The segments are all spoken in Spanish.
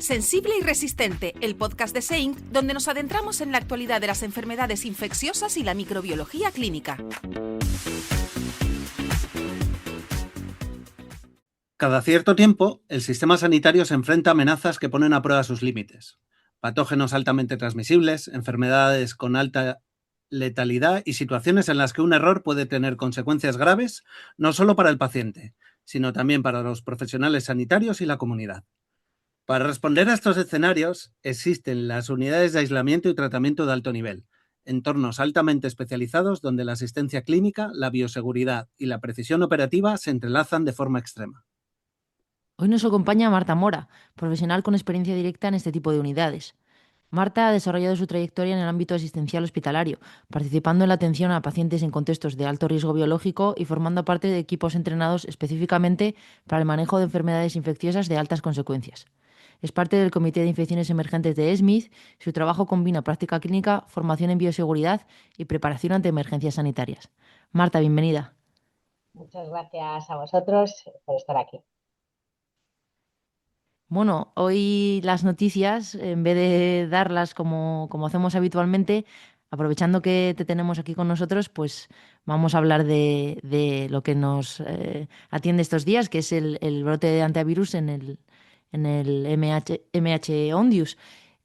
Sensible y Resistente, el podcast de SEINC, donde nos adentramos en la actualidad de las enfermedades infecciosas y la microbiología clínica. Cada cierto tiempo, el sistema sanitario se enfrenta a amenazas que ponen a prueba sus límites. Patógenos altamente transmisibles, enfermedades con alta letalidad y situaciones en las que un error puede tener consecuencias graves, no solo para el paciente, sino también para los profesionales sanitarios y la comunidad. Para responder a estos escenarios, existen las unidades de aislamiento y tratamiento de alto nivel, entornos altamente especializados donde la asistencia clínica, la bioseguridad y la precisión operativa se entrelazan de forma extrema. Hoy nos acompaña Marta Mora, profesional con experiencia directa en este tipo de unidades. Marta ha desarrollado su trayectoria en el ámbito asistencial hospitalario, participando en la atención a pacientes en contextos de alto riesgo biológico y formando parte de equipos entrenados específicamente para el manejo de enfermedades infecciosas de altas consecuencias. Es parte del Comité de Infecciones Emergentes de ESMID. Su trabajo combina práctica clínica, formación en bioseguridad y preparación ante emergencias sanitarias. Marta, bienvenida. Muchas gracias a vosotros por estar aquí. Bueno, hoy las noticias, en vez de darlas como hacemos habitualmente, aprovechando que te tenemos aquí con nosotros, pues vamos a hablar de lo que nos atiende estos días, que es el brote de antivirus en el MH Ondius.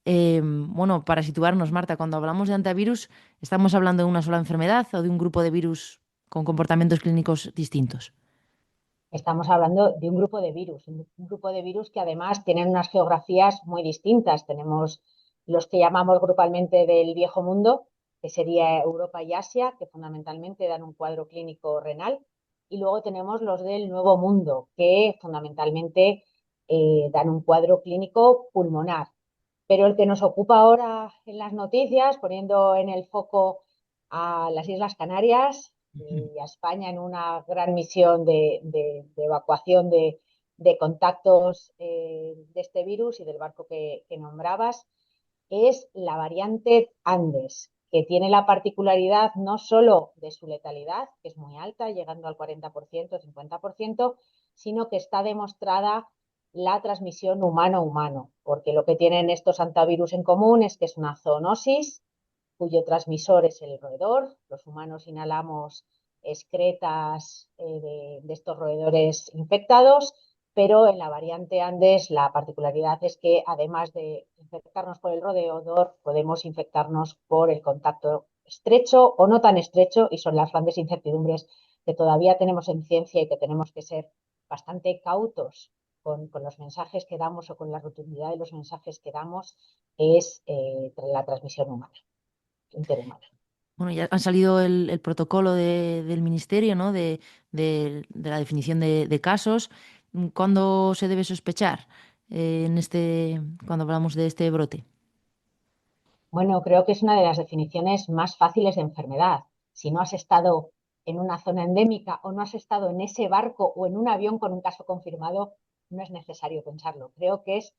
Bueno, para situarnos, Marta, cuando hablamos de antivirus, ¿estamos hablando de una sola enfermedad o de un grupo de virus con comportamientos clínicos distintos? Estamos hablando de un grupo de virus que además tienen unas geografías muy distintas. Tenemos los que llamamos grupalmente del viejo mundo, que sería Europa y Asia, que fundamentalmente dan un cuadro clínico renal, y luego tenemos los del nuevo mundo, que fundamentalmente dan un cuadro clínico pulmonar. Pero el que nos ocupa ahora en las noticias, poniendo en el foco a las Islas Canarias y a España en una gran misión de evacuación de contactos de este virus y del barco que nombrabas, es la variante Andes, que tiene la particularidad no solo de su letalidad, que es muy alta, llegando al 40%, 50%, sino que está demostrada la transmisión humano-humano, porque lo que tienen estos antivirus en común es que es una zoonosis cuyo transmisor es el roedor. Los humanos inhalamos excretas de estos roedores infectados, pero en la variante Andes la particularidad es que además de infectarnos por el roedor, podemos infectarnos por el contacto estrecho o no tan estrecho, y son las grandes incertidumbres que todavía tenemos en ciencia y que tenemos que ser bastante cautos con los mensajes que damos o con la rotundidad de los mensajes que damos, es la transmisión humana, interhumana. Bueno, ya ha salido el protocolo del Ministerio, ¿no? de la definición de casos. ¿Cuándo se debe sospechar cuando hablamos de este brote? Bueno, creo que es una de las definiciones más fáciles de enfermedad. Si no has estado en una zona endémica o no has estado en ese barco o en un avión con un caso confirmado, no es necesario pensarlo. Creo que es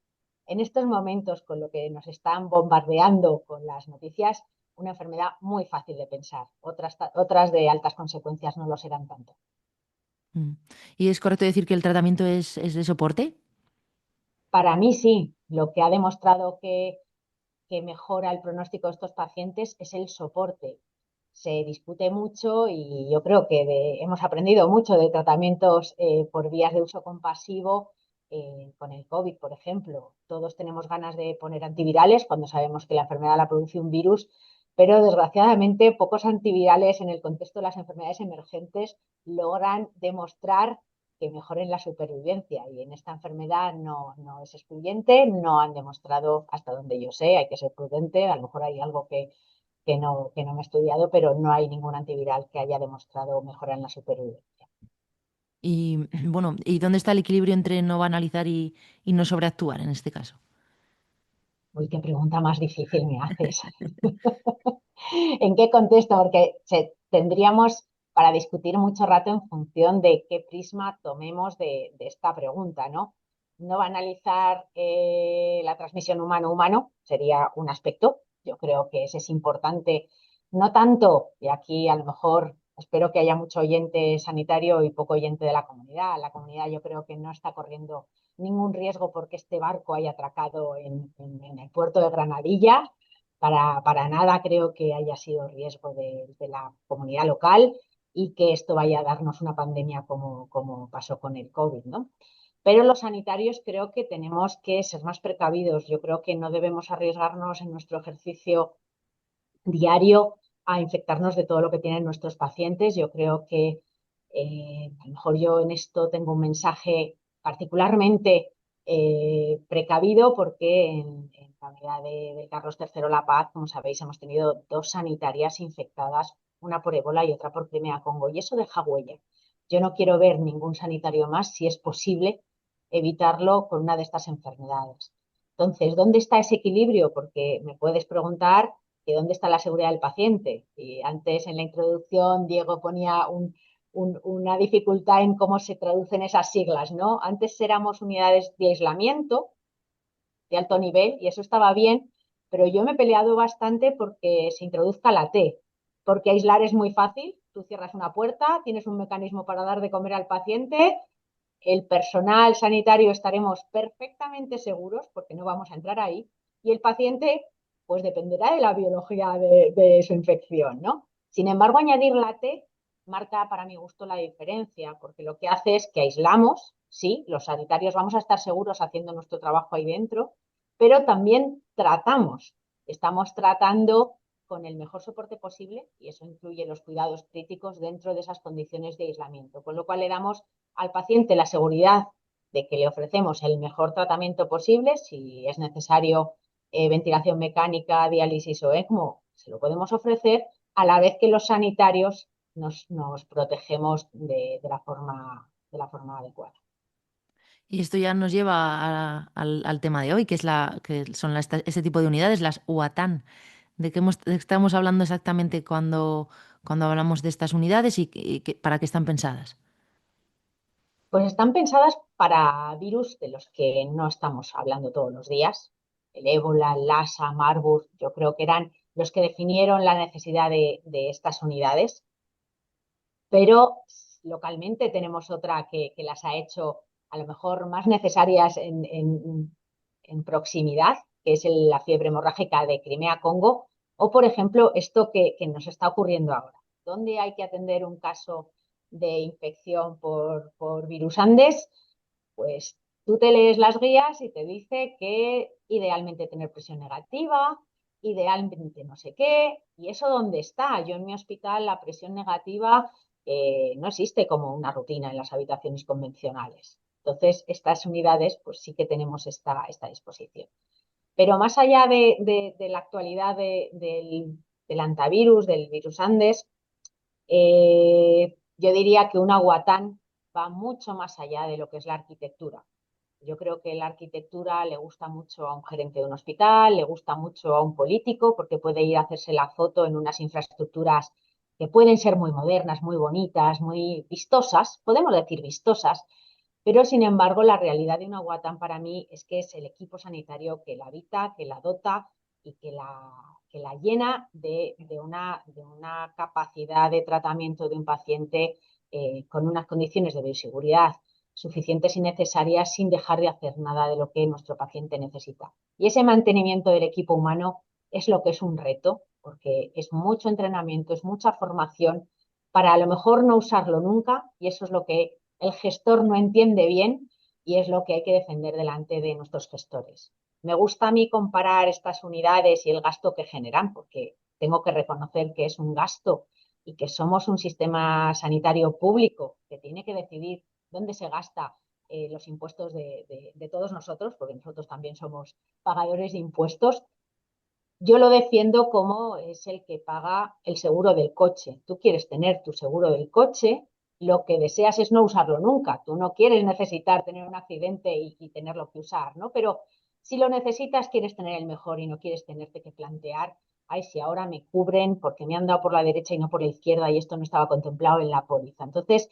en estos momentos, con lo que nos están bombardeando con las noticias, una enfermedad muy fácil de pensar. Otras de altas consecuencias no lo serán tanto. ¿Y es correcto decir que el tratamiento es de soporte? Para mí sí. Lo que ha demostrado que mejora el pronóstico de estos pacientes es el soporte. Se discute mucho y yo creo que hemos aprendido mucho de tratamientos por vías de uso compasivo con el COVID, por ejemplo. Todos tenemos ganas de poner antivirales cuando sabemos que la enfermedad la produce un virus, pero desgraciadamente pocos antivirales en el contexto de las enfermedades emergentes logran demostrar que mejoren la supervivencia, y en esta enfermedad no es excluyente. No han demostrado, hasta donde yo sé, hay que ser prudente, a lo mejor hay algo que no me he estudiado, pero no hay ningún antiviral que haya demostrado mejora en la supervivencia. Y bueno, ¿y dónde está el equilibrio entre no banalizar y no sobreactuar en este caso? Uy, qué pregunta más difícil me haces. ¿En qué contexto? Porque tendríamos para discutir mucho rato en función de qué prisma tomemos de esta pregunta, ¿no? No banalizar la transmisión humano-humano sería un aspecto. Yo creo que ese es importante. No tanto, y aquí a lo mejor espero que haya mucho oyente sanitario y poco oyente de la comunidad. La comunidad yo creo que no está corriendo ningún riesgo porque este barco haya atracado en el puerto de Granadilla. Para nada creo que haya sido riesgo de la comunidad local y que esto vaya a darnos una pandemia como pasó con el COVID, ¿no? Pero los sanitarios creo que tenemos que ser más precavidos. Yo creo que no debemos arriesgarnos en nuestro ejercicio diario a infectarnos de todo lo que tienen nuestros pacientes. Yo creo que a lo mejor yo en esto tengo un mensaje particularmente precavido porque en la unidad de Carlos III La Paz, como sabéis, hemos tenido 2 sanitarias infectadas, una por ébola y otra por Crimea-Congo, y eso deja huella. Yo no quiero ver ningún sanitario más, si es posible, evitarlo con una de estas enfermedades. Entonces, ¿dónde está ese equilibrio? Porque me puedes preguntar que dónde está la seguridad del paciente. Y antes en la introducción Diego ponía una dificultad en cómo se traducen esas siglas, ¿no? Antes éramos unidades de aislamiento de alto nivel y eso estaba bien, pero yo me he peleado bastante porque se introduzca la T, porque aislar es muy fácil. Tú cierras una puerta, tienes un mecanismo para dar de comer al paciente, el personal sanitario estaremos perfectamente seguros porque no vamos a entrar ahí y el paciente pues dependerá de la biología de su infección, ¿no? Sin embargo, añadir la T marca para mi gusto la diferencia porque lo que hace es que aislamos, sí, los sanitarios vamos a estar seguros haciendo nuestro trabajo ahí dentro, pero también tratamos, estamos tratando con el mejor soporte posible y eso incluye los cuidados críticos dentro de esas condiciones de aislamiento, con lo cual le damos al paciente la seguridad de que le ofrecemos el mejor tratamiento posible, si es necesario ventilación mecánica, diálisis o ECMO, se lo podemos ofrecer, a la vez que los sanitarios nos protegemos de la forma adecuada. Y esto ya nos lleva al tema de hoy, que es que son este tipo de unidades, las UATAN. ¿De qué estamos hablando exactamente cuando hablamos de estas unidades y para qué están pensadas? Pues están pensadas para virus de los que no estamos hablando todos los días. El ébola, el Lassa, Marburg, yo creo que eran los que definieron la necesidad de estas unidades, pero localmente tenemos otra que las ha hecho a lo mejor más necesarias en proximidad, que es la fiebre hemorrágica de Crimea-Congo, o por ejemplo esto que nos está ocurriendo ahora, donde hay que atender un caso de infección por virus Andes, pues tú te lees las guías y te dice que idealmente tener presión negativa, idealmente no sé qué, y eso dónde está. Yo en mi hospital la presión negativa no existe como una rutina en las habitaciones convencionales. Entonces, estas unidades, pues sí que tenemos esta disposición. Pero más allá de la actualidad del antivirus, del virus Andes, yo diría que una UATAN va mucho más allá de lo que es la arquitectura. Yo creo que la arquitectura le gusta mucho a un gerente de un hospital, le gusta mucho a un político, porque puede ir a hacerse la foto en unas infraestructuras que pueden ser muy modernas, muy bonitas, muy vistosas, podemos decir vistosas, pero sin embargo la realidad de una UATAN para mí es que es el equipo sanitario que la habita, que la dota y que la llena de una capacidad de tratamiento de un paciente con unas condiciones de bioseguridad suficientes y necesarias sin dejar de hacer nada de lo que nuestro paciente necesita. Y ese mantenimiento del equipo humano es lo que es un reto, porque es mucho entrenamiento, es mucha formación para a lo mejor no usarlo nunca, y eso es lo que el gestor no entiende bien y es lo que hay que defender delante de nuestros gestores. Me gusta a mí comparar estas unidades y el gasto que generan, porque tengo que reconocer que es un gasto y que somos un sistema sanitario público que tiene que decidir dónde se gasta los impuestos de todos nosotros, porque nosotros también somos pagadores de impuestos. Yo lo defiendo como es el que paga el seguro del coche. Tú quieres tener tu seguro del coche, lo que deseas es no usarlo nunca. Tú no quieres necesitar tener un accidente y tenerlo que usar, ¿no? Pero si lo necesitas, quieres tener el mejor y no quieres tenerte que plantear, ay, si ahora me cubren porque me han dado por la derecha y no por la izquierda y esto no estaba contemplado en la póliza. Entonces,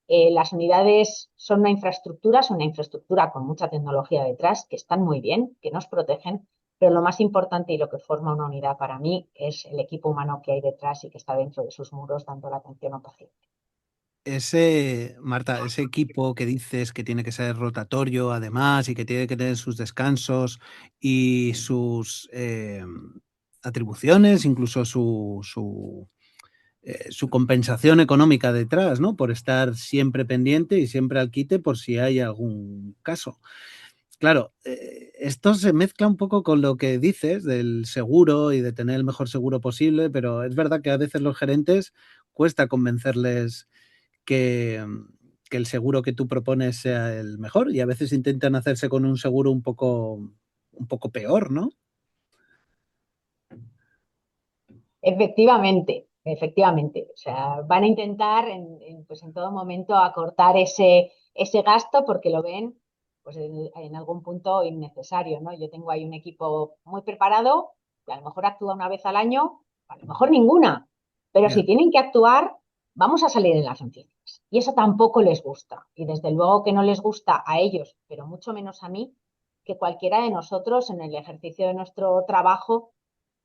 las unidades son una infraestructura con mucha tecnología detrás, que están muy bien, que nos protegen, pero lo más importante y lo que forma una unidad para mí es el equipo humano que hay detrás y que está dentro de sus muros dando la atención al paciente. Marta, ese equipo que dices que tiene que ser rotatorio además y que tiene que tener sus descansos y sus atribuciones, incluso su compensación económica detrás, ¿no? Por estar siempre pendiente y siempre al quite por si hay algún caso. Claro, esto se mezcla un poco con lo que dices del seguro y de tener el mejor seguro posible, pero es verdad que a veces los gerentes cuesta convencerles que, que el seguro que tú propones sea el mejor y a veces intentan hacerse con un seguro un poco peor, ¿no? Efectivamente, efectivamente. O sea, van a intentar pues en todo momento acortar ese gasto porque lo ven pues en algún punto innecesario, ¿no? Yo tengo ahí un equipo muy preparado que a lo mejor actúa una vez al año, a lo mejor ninguna, pero si Ya, tienen que actuar, vamos a salir en las noticias. Y eso tampoco les gusta. Y desde luego que no les gusta a ellos, pero mucho menos a mí, que cualquiera de nosotros en el ejercicio de nuestro trabajo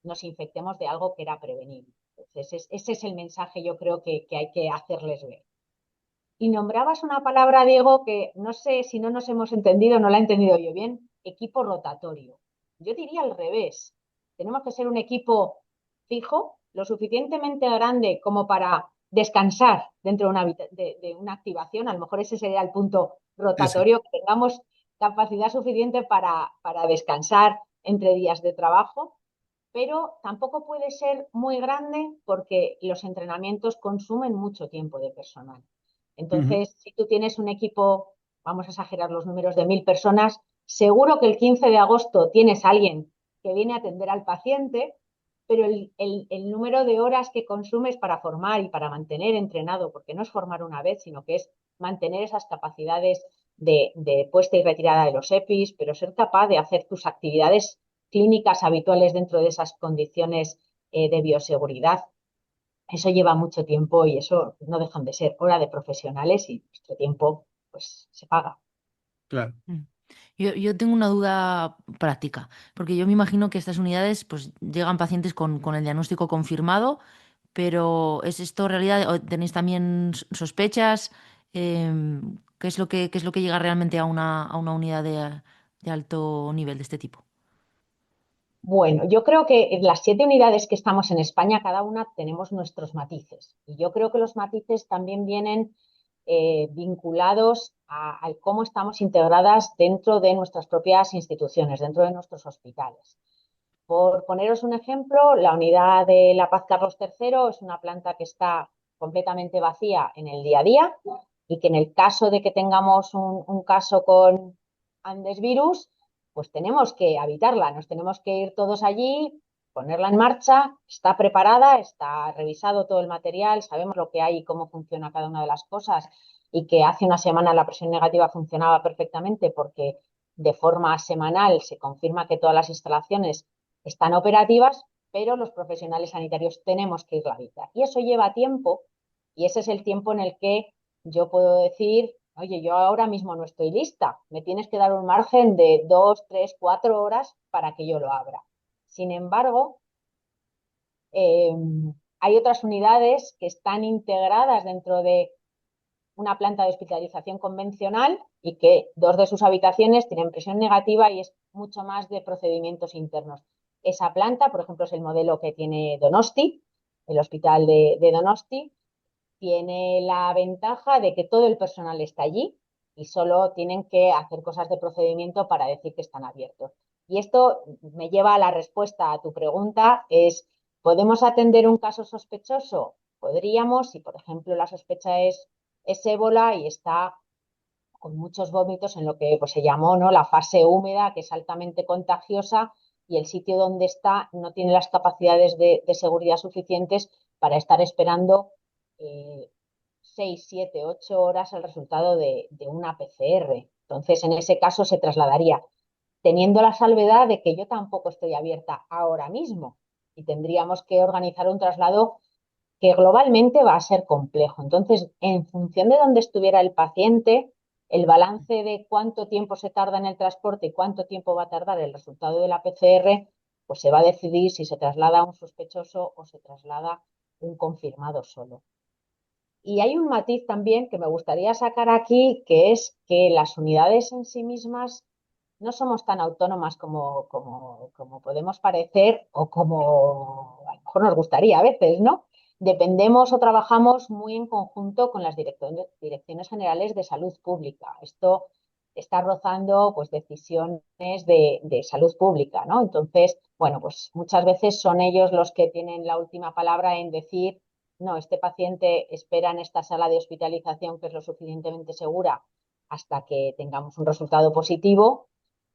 nos infectemos de algo que era prevenible. Entonces, ese es el mensaje yo creo que hay que hacerles ver. Y nombrabas una palabra, Diego, que no sé si no nos hemos entendido, no la he entendido yo bien, equipo rotatorio. Yo diría al revés. Tenemos que ser un equipo fijo, lo suficientemente grande como para descansar dentro de una activación. A lo mejor ese sería el punto ese. rotatorio, que tengamos capacidad suficiente para descansar entre días de trabajo, pero tampoco puede ser muy grande porque los entrenamientos consumen mucho tiempo de personal. Ujú. Entonces, si tú tienes un equipo, vamos a exagerar los números de 1.000 personas, seguro que el 15 de agosto tienes a alguien que viene a atender al paciente, pero el número de horas que consumes para formar y para mantener entrenado, porque no es formar una vez, sino que es mantener esas capacidades de puesta y retirada de los EPIs, pero ser capaz de hacer tus actividades clínicas habituales dentro de esas condiciones de bioseguridad. Eso lleva mucho tiempo y eso no dejan de ser hora de profesionales y nuestro tiempo pues se paga. Claro. Mm. Yo tengo una duda práctica, porque yo me imagino que estas unidades pues llegan pacientes con el diagnóstico confirmado, pero ¿es esto realidad? ¿O tenéis también sospechas? ¿Qué es lo que llega realmente a una unidad de alto nivel de este tipo? Bueno, yo creo que en las 7 unidades que estamos en España, cada una tenemos nuestros matices. Y yo creo que los matices también vienen vinculados a cómo estamos integradas dentro de nuestras propias instituciones, dentro de nuestros hospitales. Por poneros un ejemplo, la unidad de La Paz Carlos III es una planta que está completamente vacía en el día a día y que en el caso de que tengamos un caso con Andes virus, pues tenemos que habitarla, nos tenemos que ir todos allí, ponerla en marcha, está preparada, está revisado todo el material, sabemos lo que hay y cómo funciona cada una de las cosas y que hace una semana la presión negativa funcionaba perfectamente porque de forma semanal se confirma que todas las instalaciones están operativas, pero los profesionales sanitarios tenemos que irla a habitar. Y eso lleva tiempo y ese es el tiempo en el que yo puedo decir, oye, yo ahora mismo no estoy lista, me tienes que dar un margen de 2, 3, 4 horas para que yo lo abra. Sin embargo, eh, hay otras unidades que están integradas dentro de una planta de hospitalización convencional y que 2 de sus habitaciones tienen presión negativa y es mucho más de procedimientos internos. Esa planta, por ejemplo, es el modelo que tiene Donosti, el hospital de Donosti, tiene la ventaja de que todo el personal está allí y solo tienen que hacer cosas de procedimiento para decir que están abiertos. Y esto me lleva a la respuesta a tu pregunta, es, ¿podemos atender un caso sospechoso? Podríamos, si por ejemplo la sospecha es ébola y está con muchos vómitos en lo que pues, se llamó, ¿no?, la fase húmeda, que es altamente contagiosa y el sitio donde está no tiene las capacidades de seguridad suficientes para estar esperando 6, 7, 8 horas el resultado de una PCR. Entonces, en ese caso se trasladaría, teniendo la salvedad de que yo tampoco estoy abierta ahora mismo y tendríamos que organizar un traslado que globalmente va a ser complejo. Entonces, en función de dónde estuviera el paciente, el balance de cuánto tiempo se tarda en el transporte y cuánto tiempo va a tardar el resultado de la PCR, pues se va a decidir si se traslada un sospechoso o se traslada un confirmado solo. Y hay un matiz también que me gustaría sacar aquí, que es que las unidades en sí mismas no somos tan autónomas como podemos parecer o como a lo mejor nos gustaría a veces, ¿no? Dependemos o trabajamos muy en conjunto con las direcciones generales de salud pública. Esto está rozando pues decisiones de salud pública, ¿no? Entonces, bueno, pues muchas veces son ellos los que tienen la última palabra en decir, no, este paciente espera en esta sala de hospitalización que es lo suficientemente segura hasta que tengamos un resultado positivo,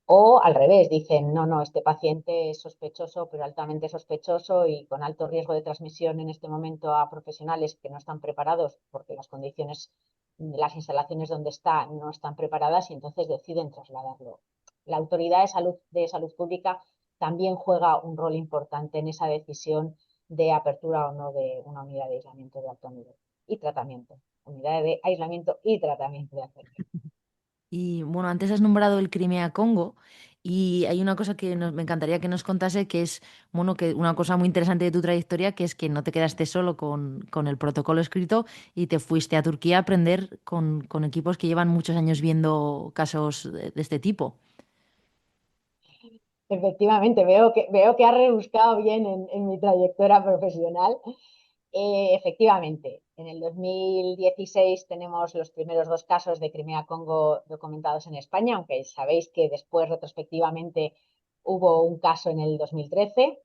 o al revés, dicen, no, no, este paciente es sospechoso, pero altamente sospechoso y con alto riesgo de transmisión en este momento a profesionales que no están preparados porque las condiciones de las instalaciones donde está no están preparadas y entonces deciden trasladarlo. La autoridad de salud pública también juega un rol importante en esa decisión de apertura o no de una unidad de aislamiento de alto nivel y tratamiento. Unidad de aislamiento y tratamiento de alto nivel. Y bueno, antes has nombrado el Crimea-Congo y hay una cosa que me encantaría que nos contase, que es, bueno, que una cosa muy interesante de tu trayectoria, que es que no te quedaste solo con el protocolo escrito y te fuiste a Turquía a aprender con equipos que llevan muchos años viendo casos de este tipo. Efectivamente, veo que ha rebuscado bien en mi trayectoria profesional. Efectivamente, en el 2016 tenemos los primeros dos casos de Crimea-Congo documentados en España, aunque sabéis que después retrospectivamente hubo un caso en el 2013.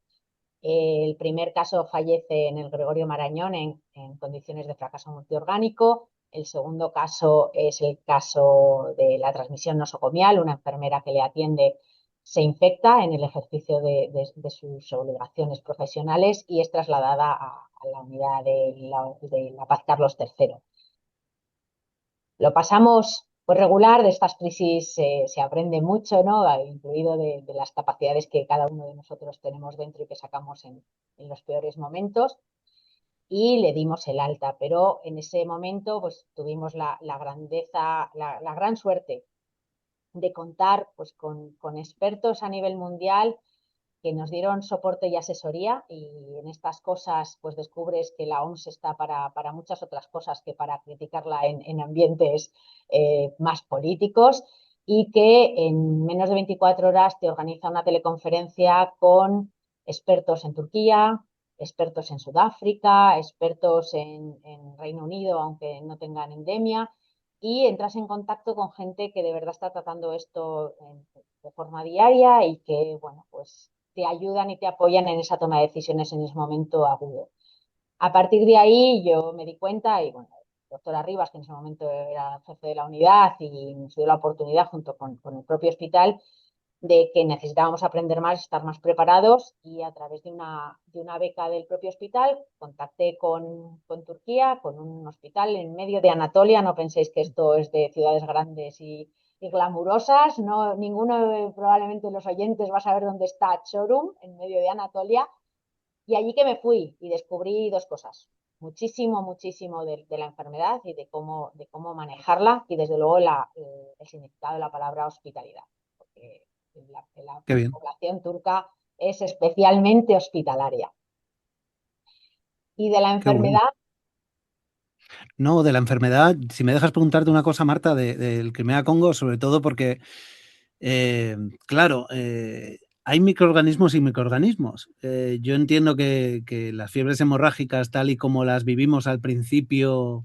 El primer caso fallece en el Gregorio Marañón en condiciones de fracaso multiorgánico. El segundo caso es el caso de la transmisión nosocomial. Una enfermera que le atiende se infecta en el ejercicio de sus obligaciones profesionales y es trasladada a la unidad de la Paz Carlos III. Lo pasamos pues regular, de estas crisis se aprende mucho, ¿no? Incluido de las capacidades que cada uno de nosotros tenemos dentro y que sacamos en los peores momentos. Y le dimos el alta, pero en ese momento pues tuvimos la grandeza, la gran suerte de contar pues con expertos a nivel mundial que nos dieron soporte y asesoría, y en estas cosas pues descubres que la OMS está para muchas otras cosas que para criticarla en ambientes más políticos, y que en menos de 24 horas te organiza una teleconferencia con expertos en Turquía, expertos en Sudáfrica, expertos en Reino Unido, aunque no tengan endemia, y entras en contacto con gente que de verdad está tratando esto de forma diaria y que, bueno, pues te ayudan y te apoyan en esa toma de decisiones en ese momento agudo. A partir de ahí yo me di cuenta y, bueno, doctora Rivas, que en ese momento era jefe de la unidad y nos dio la oportunidad junto con el propio hospital de que necesitábamos aprender más, estar más preparados, y a través de una beca del propio hospital contacté con Turquía, con un hospital en medio de Anatolia. No penséis que esto es de ciudades grandes y glamurosas, no, ninguno probablemente de los oyentes va a saber dónde está Çorum, en medio de Anatolia, y allí que me fui y descubrí dos cosas. Muchísimo, muchísimo de la enfermedad y de cómo manejarla, y desde luego el significado de la palabra hospitalidad, porque la Qué bien. población turca es especialmente hospitalaria. Y de la Qué bueno. enfermedad, No, de la enfermedad, si me dejas preguntarte una cosa, Marta, del Crimea-Congo, sobre todo porque, eh, claro, hay microorganismos y microorganismos. Yo entiendo que las fiebres hemorrágicas, tal y como las vivimos al principio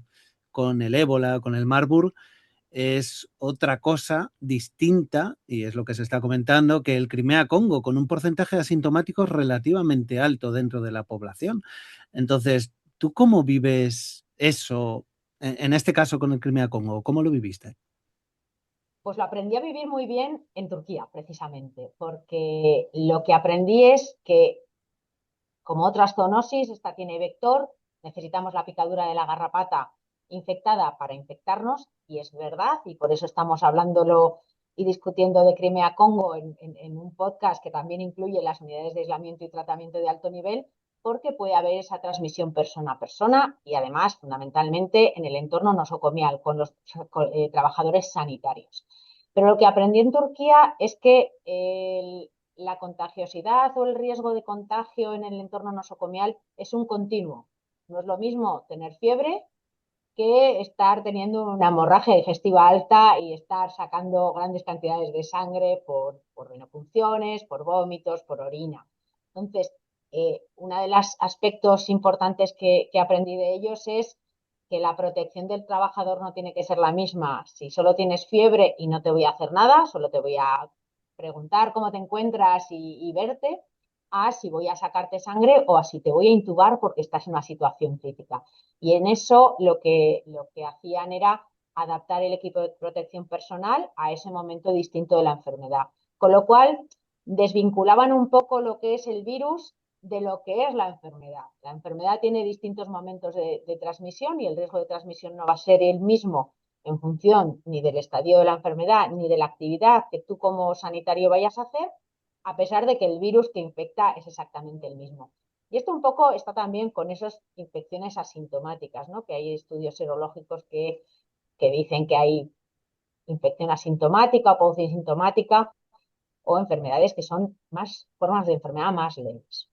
con el ébola, con el Marburg, es otra cosa distinta, y es lo que se está comentando, que el Crimea-Congo, con un porcentaje de asintomáticos relativamente alto dentro de la población. Entonces, ¿tú cómo vives eso, en este caso con el Crimea-Congo? ¿Cómo lo viviste? pues lo aprendí a vivir muy bien en Turquía, precisamente, porque lo que aprendí es que, como otras zoonosis, esta tiene vector, necesitamos la picadura de la garrapata infectada para infectarnos, y es verdad, y por eso estamos hablándolo y discutiendo de Crimea-Congo en un podcast que también incluye las unidades de aislamiento y tratamiento de alto nivel, porque puede haber esa transmisión persona a persona y además, fundamentalmente, en el entorno nosocomial, con los trabajadores sanitarios. Pero lo que aprendí en Turquía es que la contagiosidad o el riesgo de contagio en el entorno nosocomial es un continuo. No es lo mismo tener fiebre que estar teniendo una hemorragia digestiva alta y estar sacando grandes cantidades de sangre por venopunciones, por vómitos, por orina. Entonces, uno de los aspectos importantes que aprendí de ellos es que la protección del trabajador no tiene que ser la misma. Si solo tienes fiebre y no te voy a hacer nada, solo te voy a preguntar cómo te encuentras y verte, a si voy a sacarte sangre o a si te voy a intubar porque estás en una situación crítica. Y en eso lo que hacían era adaptar el equipo de protección personal a ese momento distinto de la enfermedad. Con lo cual, desvinculaban un poco lo que es el virus de lo que es la enfermedad. La enfermedad tiene distintos momentos de transmisión y el riesgo de transmisión no va a ser el mismo en función ni del estadio de la enfermedad ni de la actividad que tú como sanitario vayas a hacer, a pesar de que el virus que infecta es exactamente el mismo. Y esto un poco está también con esas infecciones asintomáticas, ¿no? Que hay estudios serológicos que dicen que hay infección asintomática o pausintomática o enfermedades que son más formas de enfermedad más leves.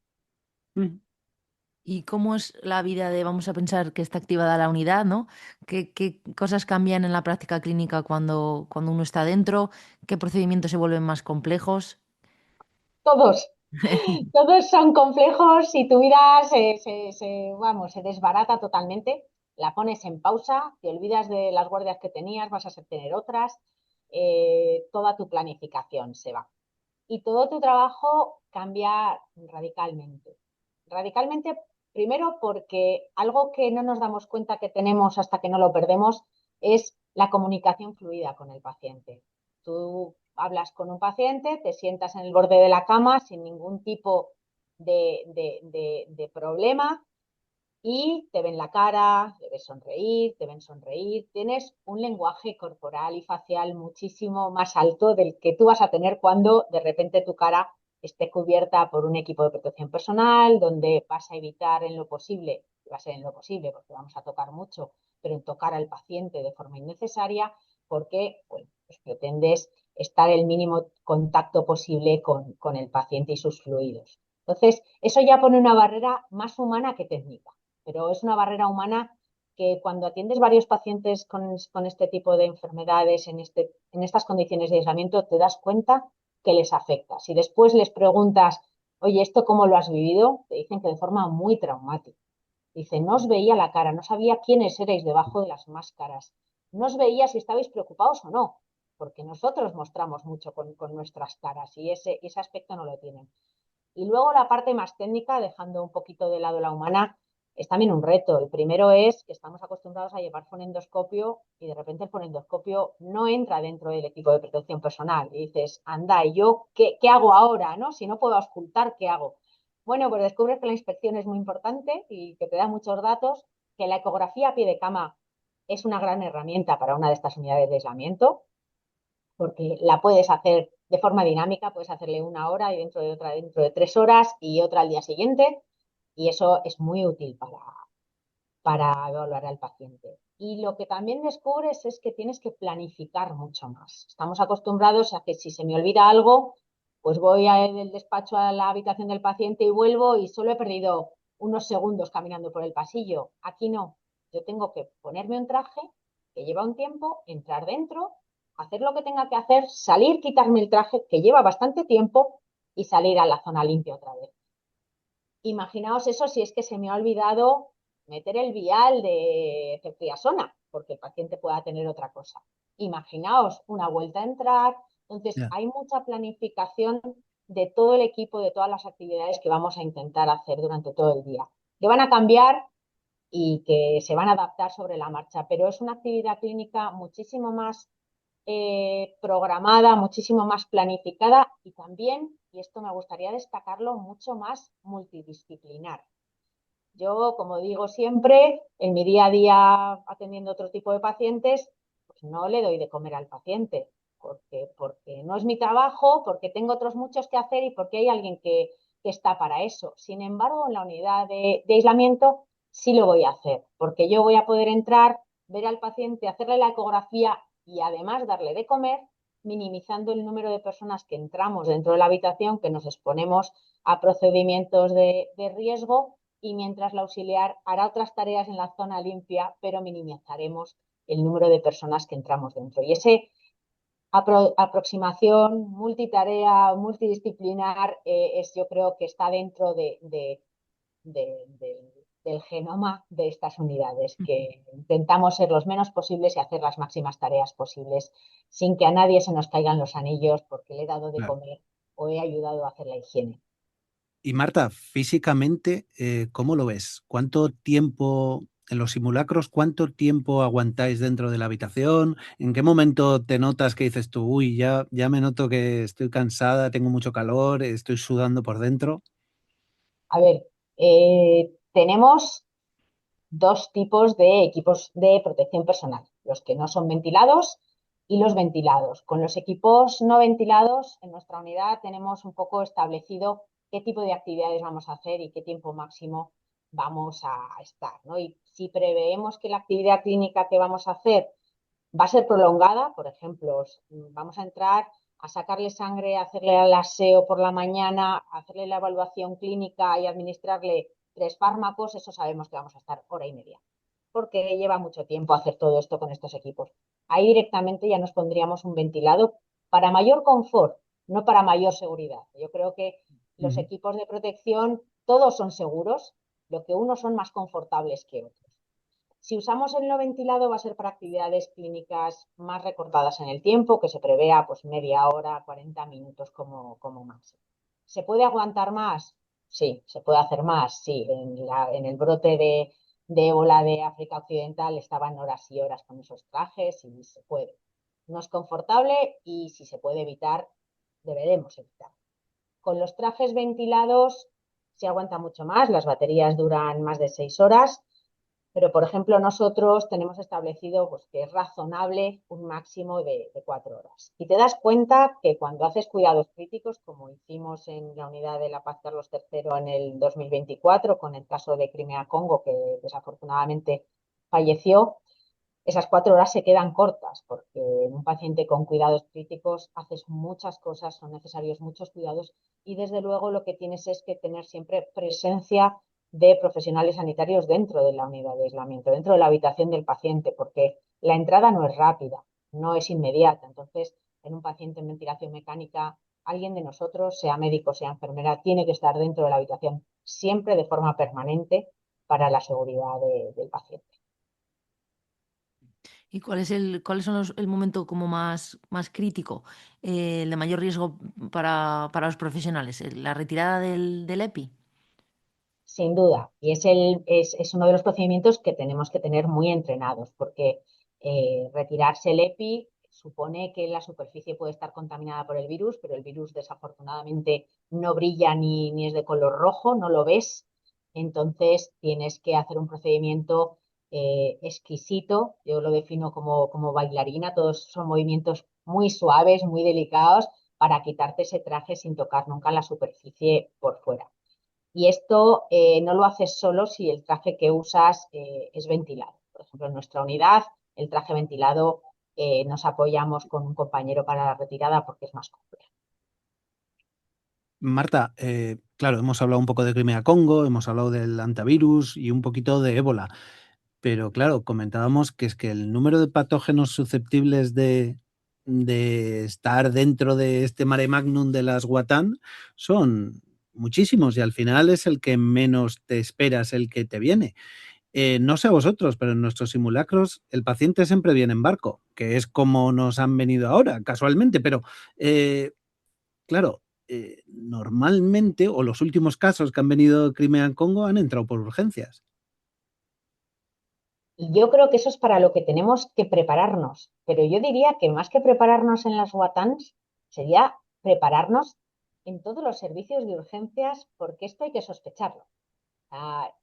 ¿Y cómo es la vida de, vamos a pensar que está activada la unidad, ¿no? ¿Qué cosas cambian en la práctica clínica cuando uno está dentro? ¿Qué procedimientos se vuelven más complejos? Todos, todos son complejos y tu vida se desbarata totalmente. La pones en pausa, te olvidas de las guardias que tenías, vas a tener otras, toda tu planificación se va. Y todo tu trabajo cambia radicalmente. Radicalmente, primero porque algo que no nos damos cuenta que tenemos hasta que no lo perdemos es la comunicación fluida con el paciente. Tú hablas con un paciente, te sientas en el borde de la cama sin ningún tipo de problema y te ven la cara, le ves sonreír, te ven sonreír, tienes un lenguaje corporal y facial muchísimo más alto del que tú vas a tener cuando de repente tu cara esté cubierta por un equipo de protección personal, donde vas a evitar en lo posible, va a ser en lo posible porque vamos a tocar mucho, pero en tocar al paciente de forma innecesaria, porque bueno, pues pretendes estar el mínimo contacto posible con el paciente y sus fluidos. Entonces, eso ya pone una barrera más humana que técnica, pero es una barrera humana que cuando atiendes varios pacientes con este tipo de enfermedades, en estas condiciones de aislamiento, te das cuenta que les afecta. Si después les preguntas, oye, ¿esto cómo lo has vivido? Te dicen que de forma muy traumática. Dicen, no os veía la cara, no sabía quiénes erais debajo de las máscaras, no os veía si estabais preocupados o no, porque nosotros mostramos mucho con nuestras caras y ese aspecto no lo tienen. Y luego la parte más técnica, dejando un poquito de lado la humana, es también un reto. El primero es que estamos acostumbrados a llevar fonendoscopio y de repente el fonendoscopio no entra dentro del equipo de protección personal. Y dices, anda, ¿y yo qué hago ahora? ¿No? Si no puedo auscultar, ¿qué hago? Bueno, pues descubres que la inspección es muy importante y que te da muchos datos, que la ecografía a pie de cama es una gran herramienta para una de estas unidades de aislamiento, porque la puedes hacer de forma dinámica, puedes hacerle una hora y dentro de otra dentro de 3 horas y otra al día siguiente, y eso es muy útil para evaluar al paciente. Y lo que también descubres es que tienes que planificar mucho más. Estamos acostumbrados a que si se me olvida algo, pues voy del despacho a la habitación del paciente y vuelvo y solo he perdido unos segundos caminando por el pasillo. Aquí no. Yo tengo que ponerme un traje que lleva un tiempo, entrar dentro, hacer lo que tenga que hacer, salir, quitarme el traje que lleva bastante tiempo y salir a la zona limpia otra vez. Imaginaos eso si es que se me ha olvidado meter el vial de ceftriaxona, porque el paciente pueda tener otra cosa. Imaginaos una vuelta a entrar. Entonces, hay mucha planificación de todo el equipo, de todas las actividades que vamos a intentar hacer durante todo el día, que van a cambiar y que se van a adaptar sobre la marcha, pero es una actividad clínica muchísimo más programada, muchísimo más planificada y también, y esto me gustaría destacarlo, mucho más multidisciplinar. Yo, como digo siempre, en mi día a día atendiendo otro tipo de pacientes, pues no le doy de comer al paciente, porque no es mi trabajo, porque tengo otros muchos que hacer y porque hay alguien que está para eso. Sin embargo, en la unidad de aislamiento sí lo voy a hacer, porque yo voy a poder entrar, ver al paciente, hacerle la ecografía y además darle de comer, minimizando el número de personas que entramos dentro de la habitación, que nos exponemos a procedimientos de riesgo y mientras la auxiliar hará otras tareas en la zona limpia, pero minimizaremos el número de personas que entramos dentro. Y ese aproximación multitarea, multidisciplinar, yo creo que está dentro del genoma de estas unidades, que intentamos ser los menos posibles y hacer las máximas tareas posibles sin que a nadie se nos caigan los anillos porque le he dado de Claro. comer o he ayudado a hacer la higiene. Y Marta, físicamente, ¿cómo lo ves? ¿Cuánto tiempo, en los simulacros, cuánto tiempo aguantáis dentro de la habitación? ¿En qué momento te notas que dices tú, uy, ya me noto que estoy cansada, tengo mucho calor, estoy sudando por dentro? A ver, tenemos dos tipos de equipos de protección personal, los que no son ventilados y los ventilados. Con los equipos no ventilados, en nuestra unidad tenemos un poco establecido qué tipo de actividades vamos a hacer y qué tiempo máximo vamos a estar, ¿no? Y si preveemos que la actividad clínica que vamos a hacer va a ser prolongada, por ejemplo, vamos a entrar a sacarle sangre, a hacerle el aseo por la mañana, a hacerle la evaluación clínica y administrarle 3 fármacos, eso sabemos que vamos a estar hora y media, porque lleva mucho tiempo hacer todo esto con estos equipos. Ahí directamente ya nos pondríamos un ventilado para mayor confort, no para mayor seguridad. Yo creo que los equipos de protección todos son seguros, lo que unos son más confortables que otros. Si usamos el no ventilado va a ser para actividades clínicas más recortadas en el tiempo, que se prevea pues media hora, 40 minutos como máximo. ¿Se puede aguantar más? Sí. ¿Se puede hacer más? Sí. En el brote de ébola de África Occidental estaban horas y horas con esos trajes y se puede. No es confortable y si se puede evitar, deberemos evitar. Con los trajes ventilados se aguanta mucho más, las baterías duran más de 6 horas. Pero, por ejemplo, nosotros tenemos establecido pues, que es razonable un máximo de 4 horas. Y te das cuenta que cuando haces cuidados críticos, como hicimos en la unidad de La Paz Carlos III en el 2024, con el caso de Crimea-Congo, que desafortunadamente falleció, esas 4 horas se quedan cortas, porque en un paciente con cuidados críticos haces muchas cosas, son necesarios muchos cuidados y desde luego lo que tienes es que tener siempre presencia de profesionales sanitarios dentro de la unidad de aislamiento, dentro de la habitación del paciente, porque la entrada no es rápida, no es inmediata. Entonces, en un paciente en ventilación mecánica, alguien de nosotros, sea médico, sea enfermera, tiene que estar dentro de la habitación siempre de forma permanente para la seguridad del paciente. ¿Y cuáles son el momento como más crítico, el de mayor riesgo para los profesionales? ¿La retirada del EPI? Sin duda, y es uno de los procedimientos que tenemos que tener muy entrenados, porque retirarse el EPI supone que la superficie puede estar contaminada por el virus, pero el virus desafortunadamente no brilla ni es de color rojo, no lo ves, entonces tienes que hacer un procedimiento exquisito, yo lo defino como bailarina, todos son movimientos muy suaves, muy delicados, para quitarte ese traje sin tocar nunca la superficie por fuera. Y esto no lo haces solo si el traje que usas es ventilado. Por ejemplo, en nuestra unidad, el traje ventilado nos apoyamos con un compañero para la retirada porque es más complejo. Marta, claro, hemos hablado un poco de Crimea-Congo, hemos hablado del antivirus y un poquito de ébola, pero claro, comentábamos que es que el número de patógenos susceptibles de estar dentro de este mare magnum de las Guatán son muchísimos y al final es el que menos te esperas, el que te viene. No sé a vosotros, pero en nuestros simulacros el paciente siempre viene en barco, que es como nos han venido ahora, casualmente, pero eh, claro, normalmente, o los últimos casos que han venido de Crimea-Congo han entrado por urgencias. Y yo creo que eso es para lo que tenemos que prepararnos. Pero yo diría que más que prepararnos en las WATANs, sería prepararnos en todos los servicios de urgencias, porque esto hay que sospecharlo.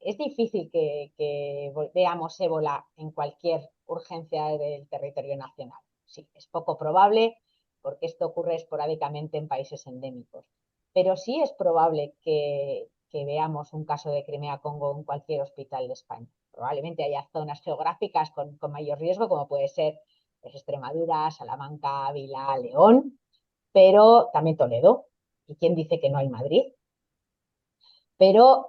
Es difícil que veamos ébola en cualquier urgencia del territorio nacional. Sí, es poco probable porque esto ocurre esporádicamente en países endémicos. Pero sí es probable que veamos un caso de Crimea-Congo en cualquier hospital de España. Probablemente haya zonas geográficas con mayor riesgo, como puede ser pues, Extremadura, Salamanca, Ávila, León, pero también Toledo. ¿Y quién dice que no hay Madrid? Pero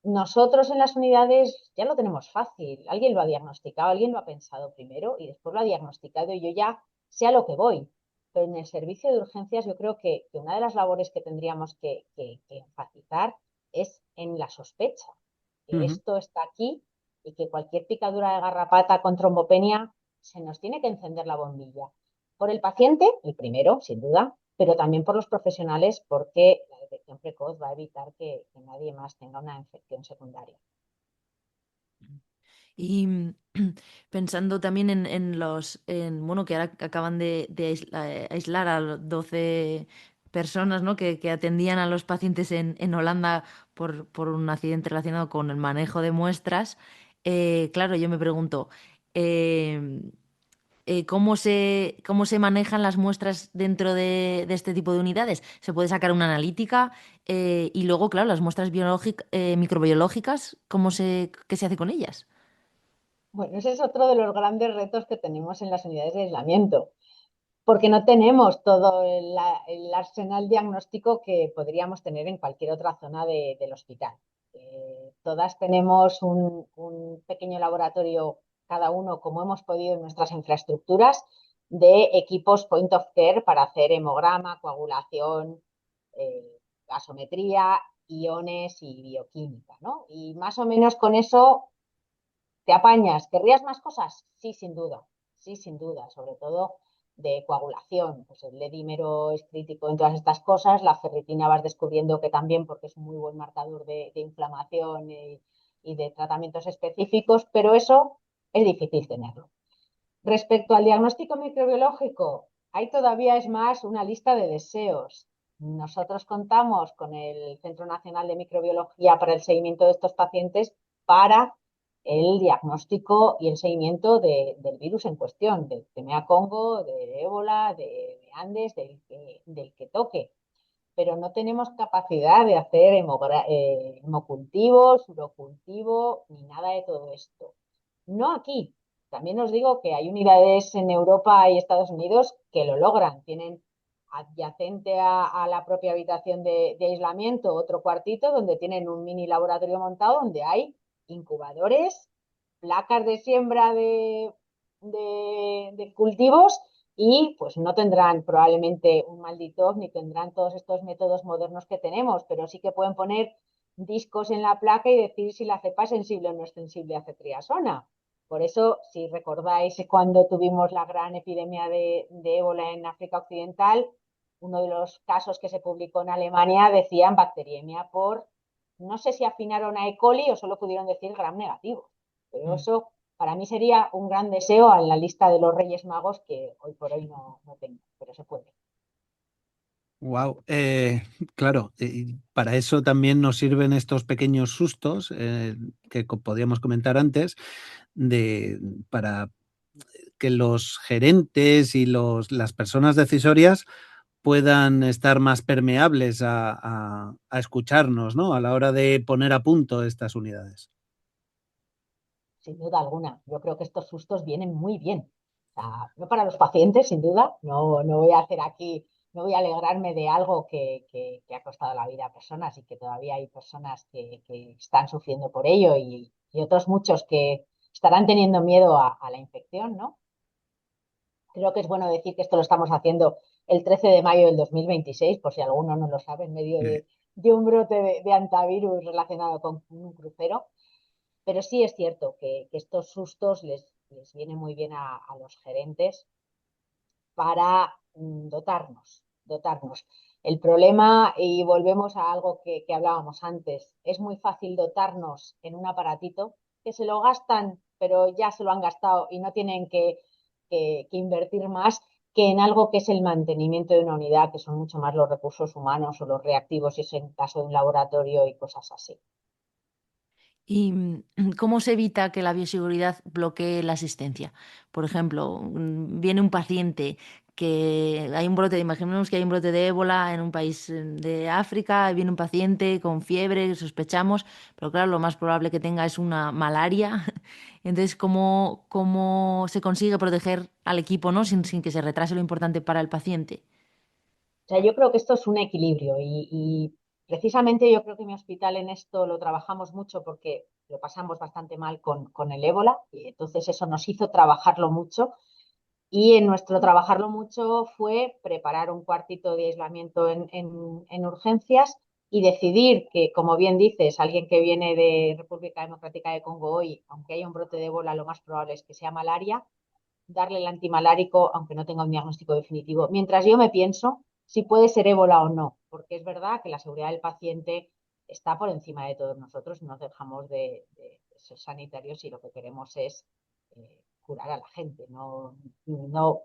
nosotros en las unidades ya lo tenemos fácil. Alguien lo ha diagnosticado, alguien lo ha pensado primero y después lo ha diagnosticado y yo ya sé a lo que voy. Pero en el servicio de urgencias yo creo que una de las labores que tendríamos que enfatizar es en la sospecha, que Ujú. esto está aquí y que cualquier picadura de garrapata con trombopenia se nos tiene que encender la bombilla. Por el paciente, el primero, sin duda, pero también por los profesionales, porque la detección precoz va a evitar que nadie más tenga una infección secundaria. Y pensando también bueno, que ahora acaban de aislar a los 12 personas, ¿no? que atendían a los pacientes en Holanda por un accidente relacionado con el manejo de muestras. Claro, yo me pregunto, eh, cómo se manejan las muestras dentro de este tipo de unidades. Se puede sacar una analítica y luego, claro, las muestras microbiológicas, ¿qué se hace con ellas? Bueno, ese es otro de los grandes retos que tenemos en las unidades de aislamiento, porque no tenemos todo el arsenal diagnóstico que podríamos tener en cualquier otra zona del hospital. Todas tenemos un pequeño laboratorio, cada uno como hemos podido en nuestras infraestructuras, de equipos point of care para hacer hemograma, coagulación, gasometría, iones y bioquímica, ¿no? Y más o menos con eso te apañas. ¿Querrías más cosas? Sí, sin duda, sobre todo de coagulación. Pues el dímero es crítico en todas estas cosas, la ferritina vas descubriendo que también porque es un muy buen marcador de inflamación y de tratamientos específicos, pero eso es difícil tenerlo. Respecto al diagnóstico microbiológico, ahí todavía es más una lista de deseos. Nosotros contamos con el Centro Nacional de Microbiología para el seguimiento de estos pacientes para el diagnóstico y el seguimiento del virus en cuestión, del TMA Congo, de ébola, de Andes, del que toque. Pero no tenemos capacidad de hacer hemocultivo, urocultivo, ni nada de todo esto. No aquí. También os digo que hay unidades en Europa y Estados Unidos que lo logran. Tienen adyacente a la propia habitación de aislamiento otro cuartito donde tienen un mini laboratorio montado donde hay incubadores, placas de siembra de cultivos y pues no tendrán probablemente un maldito ni tendrán todos estos métodos modernos que tenemos, pero sí que pueden poner discos en la placa y decir si la cepa es sensible o no es sensible a cetriasona. Por eso, si recordáis cuando tuvimos la gran epidemia de ébola en África Occidental, uno de los casos que se publicó en Alemania decían bacteriemia por, no sé si afinaron a E. coli o solo pudieron decir gram negativo. Pero Mm. eso para mí sería un gran deseo en la lista de los Reyes Magos que hoy por hoy no tengo, pero se puede. Wow, claro, y para eso también nos sirven estos pequeños sustos que podíamos comentar antes, de, para que los gerentes y las personas decisorias puedan estar más permeables a escucharnos, ¿no? A la hora de poner a punto estas unidades. Sin duda alguna. Yo creo que estos sustos vienen muy bien. O sea, no para los pacientes, sin duda. No voy a hacer aquí, no voy a alegrarme de algo que ha costado la vida a personas y que todavía hay personas que están sufriendo por ello y otros muchos que estarán teniendo miedo a la infección, ¿no? Creo que es bueno decir que esto lo estamos haciendo el 13 de mayo del 2026, por si alguno no lo sabe, en medio Eh, de un brote de antivirus relacionado con un crucero. Pero sí es cierto que estos sustos les vienen muy bien a los gerentes para dotarnos. El problema, y volvemos a algo que hablábamos antes, es muy fácil dotarnos en un aparatito que se lo gastan, pero ya se lo han gastado y no tienen que invertir más que en algo que es el mantenimiento de una unidad, que son mucho más los recursos humanos o los reactivos, si es en caso de un laboratorio y cosas así. ¿Y cómo se evita que la bioseguridad bloquee la asistencia? Por ejemplo, viene un paciente que hay un brote, imaginemos que hay un brote de ébola en un país de África, viene un paciente con fiebre, sospechamos, pero claro, lo más probable que tenga es una malaria. Entonces, ¿cómo se consigue proteger al equipo, ¿no? Sin que se retrase lo importante para el paciente? O sea, yo creo que esto es un equilibrio y Precisamente yo creo que mi hospital en esto lo trabajamos mucho porque lo pasamos bastante mal con el ébola y entonces eso nos hizo trabajarlo mucho. Y en nuestro trabajarlo mucho fue preparar un cuartito de aislamiento en urgencias y decidir que, como bien dices, alguien que viene de República Democrática de Congo hoy, aunque haya un brote de ébola, lo más probable es que sea malaria, darle el antimalárico, aunque no tenga un diagnóstico definitivo. Mientras yo me pienso si puede ser ébola o no, porque es verdad que la seguridad del paciente está por encima de todos nosotros, no dejamos de ser sanitarios y lo que queremos es curar a la gente, no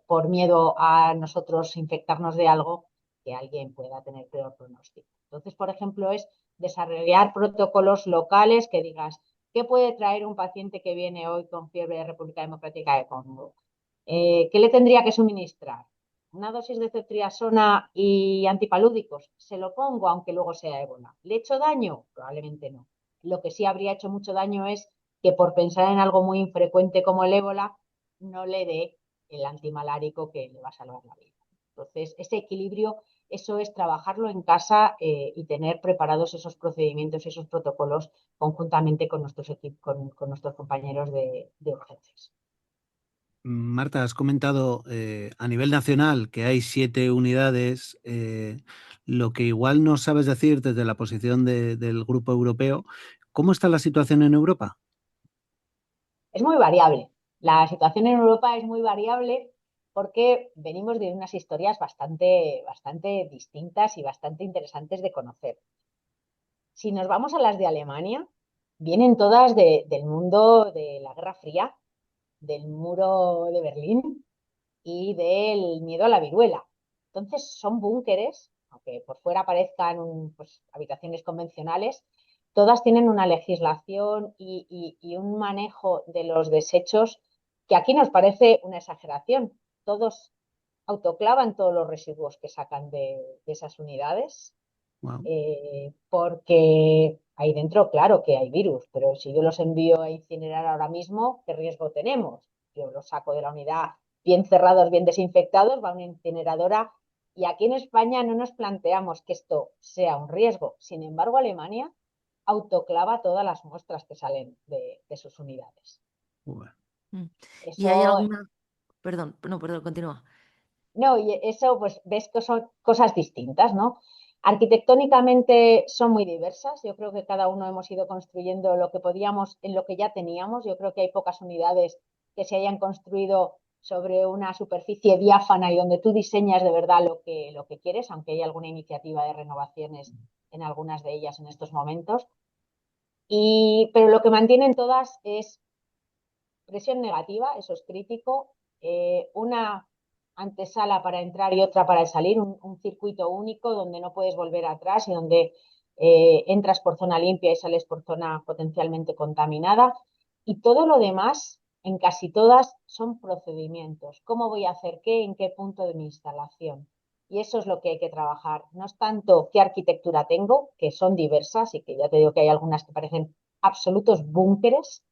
por miedo a nosotros infectarnos de algo que alguien pueda tener peor pronóstico. Entonces, por ejemplo, es desarrollar protocolos locales que digas, ¿qué puede traer un paciente que viene hoy con fiebre de República Democrática de Congo? ¿Qué le tendría que suministrar? ¿Una dosis de ceftriaxona y antipalúdicos? Se lo pongo, aunque luego sea ébola. ¿Le he hecho daño? Probablemente no. Lo que sí habría hecho mucho daño es que por pensar en algo muy infrecuente como el ébola, no le dé el antimalárico que le va a salvar la vida. Entonces, ese equilibrio, eso es trabajarlo en casa y tener preparados esos procedimientos, esos protocolos conjuntamente con nuestros, con nuestros compañeros de urgencias. Marta, has comentado a nivel nacional que hay 7 unidades. Lo que igual no sabes decir desde la posición del grupo europeo, ¿cómo está la situación en Europa? Es muy variable. La situación en Europa es muy variable porque venimos de unas historias bastante distintas y bastante interesantes de conocer. Si nos vamos a las de Alemania, vienen todas del mundo de la Guerra Fría, del muro de Berlín y del miedo a la viruela. Entonces son búnkeres, aunque por fuera parezcan pues, habitaciones convencionales, todas tienen una legislación y un manejo de los desechos que aquí nos parece una exageración. Todos autoclavan todos los residuos que sacan de esas unidades, Wow. porque ahí dentro, claro que hay virus, pero si yo los envío a incinerar ahora mismo, ¿qué riesgo tenemos? Yo los saco de la unidad bien cerrados, bien desinfectados, va a una incineradora y aquí en España no nos planteamos que esto sea un riesgo. Sin embargo, Alemania autoclava todas las muestras que salen de sus unidades. Bueno. Mm. ¿Y hay Eso, alguna? Perdón, no, perdón, continúa. no, y eso pues ves que son cosas distintas, ¿no? Arquitectónicamente son muy diversas. Yo creo que cada uno hemos ido construyendo lo que podíamos en lo que ya teníamos. Yo creo que hay pocas unidades que se hayan construido sobre una superficie diáfana y donde tú diseñas de verdad lo que quieres, aunque hay alguna iniciativa de renovaciones en algunas de ellas en estos momentos. Pero lo que mantienen todas es presión negativa, eso es crítico, una antesala para entrar y otra para salir, un circuito único donde no puedes volver atrás y donde entras por zona limpia y sales por zona potencialmente contaminada. Y todo lo demás, en casi todas, son procedimientos. ¿Cómo voy a hacer qué? ¿En qué punto de mi instalación? Y eso es lo que hay que trabajar. No es tanto qué arquitectura tengo, que son diversas y que ya te digo que hay algunas que parecen absolutos búnkeres,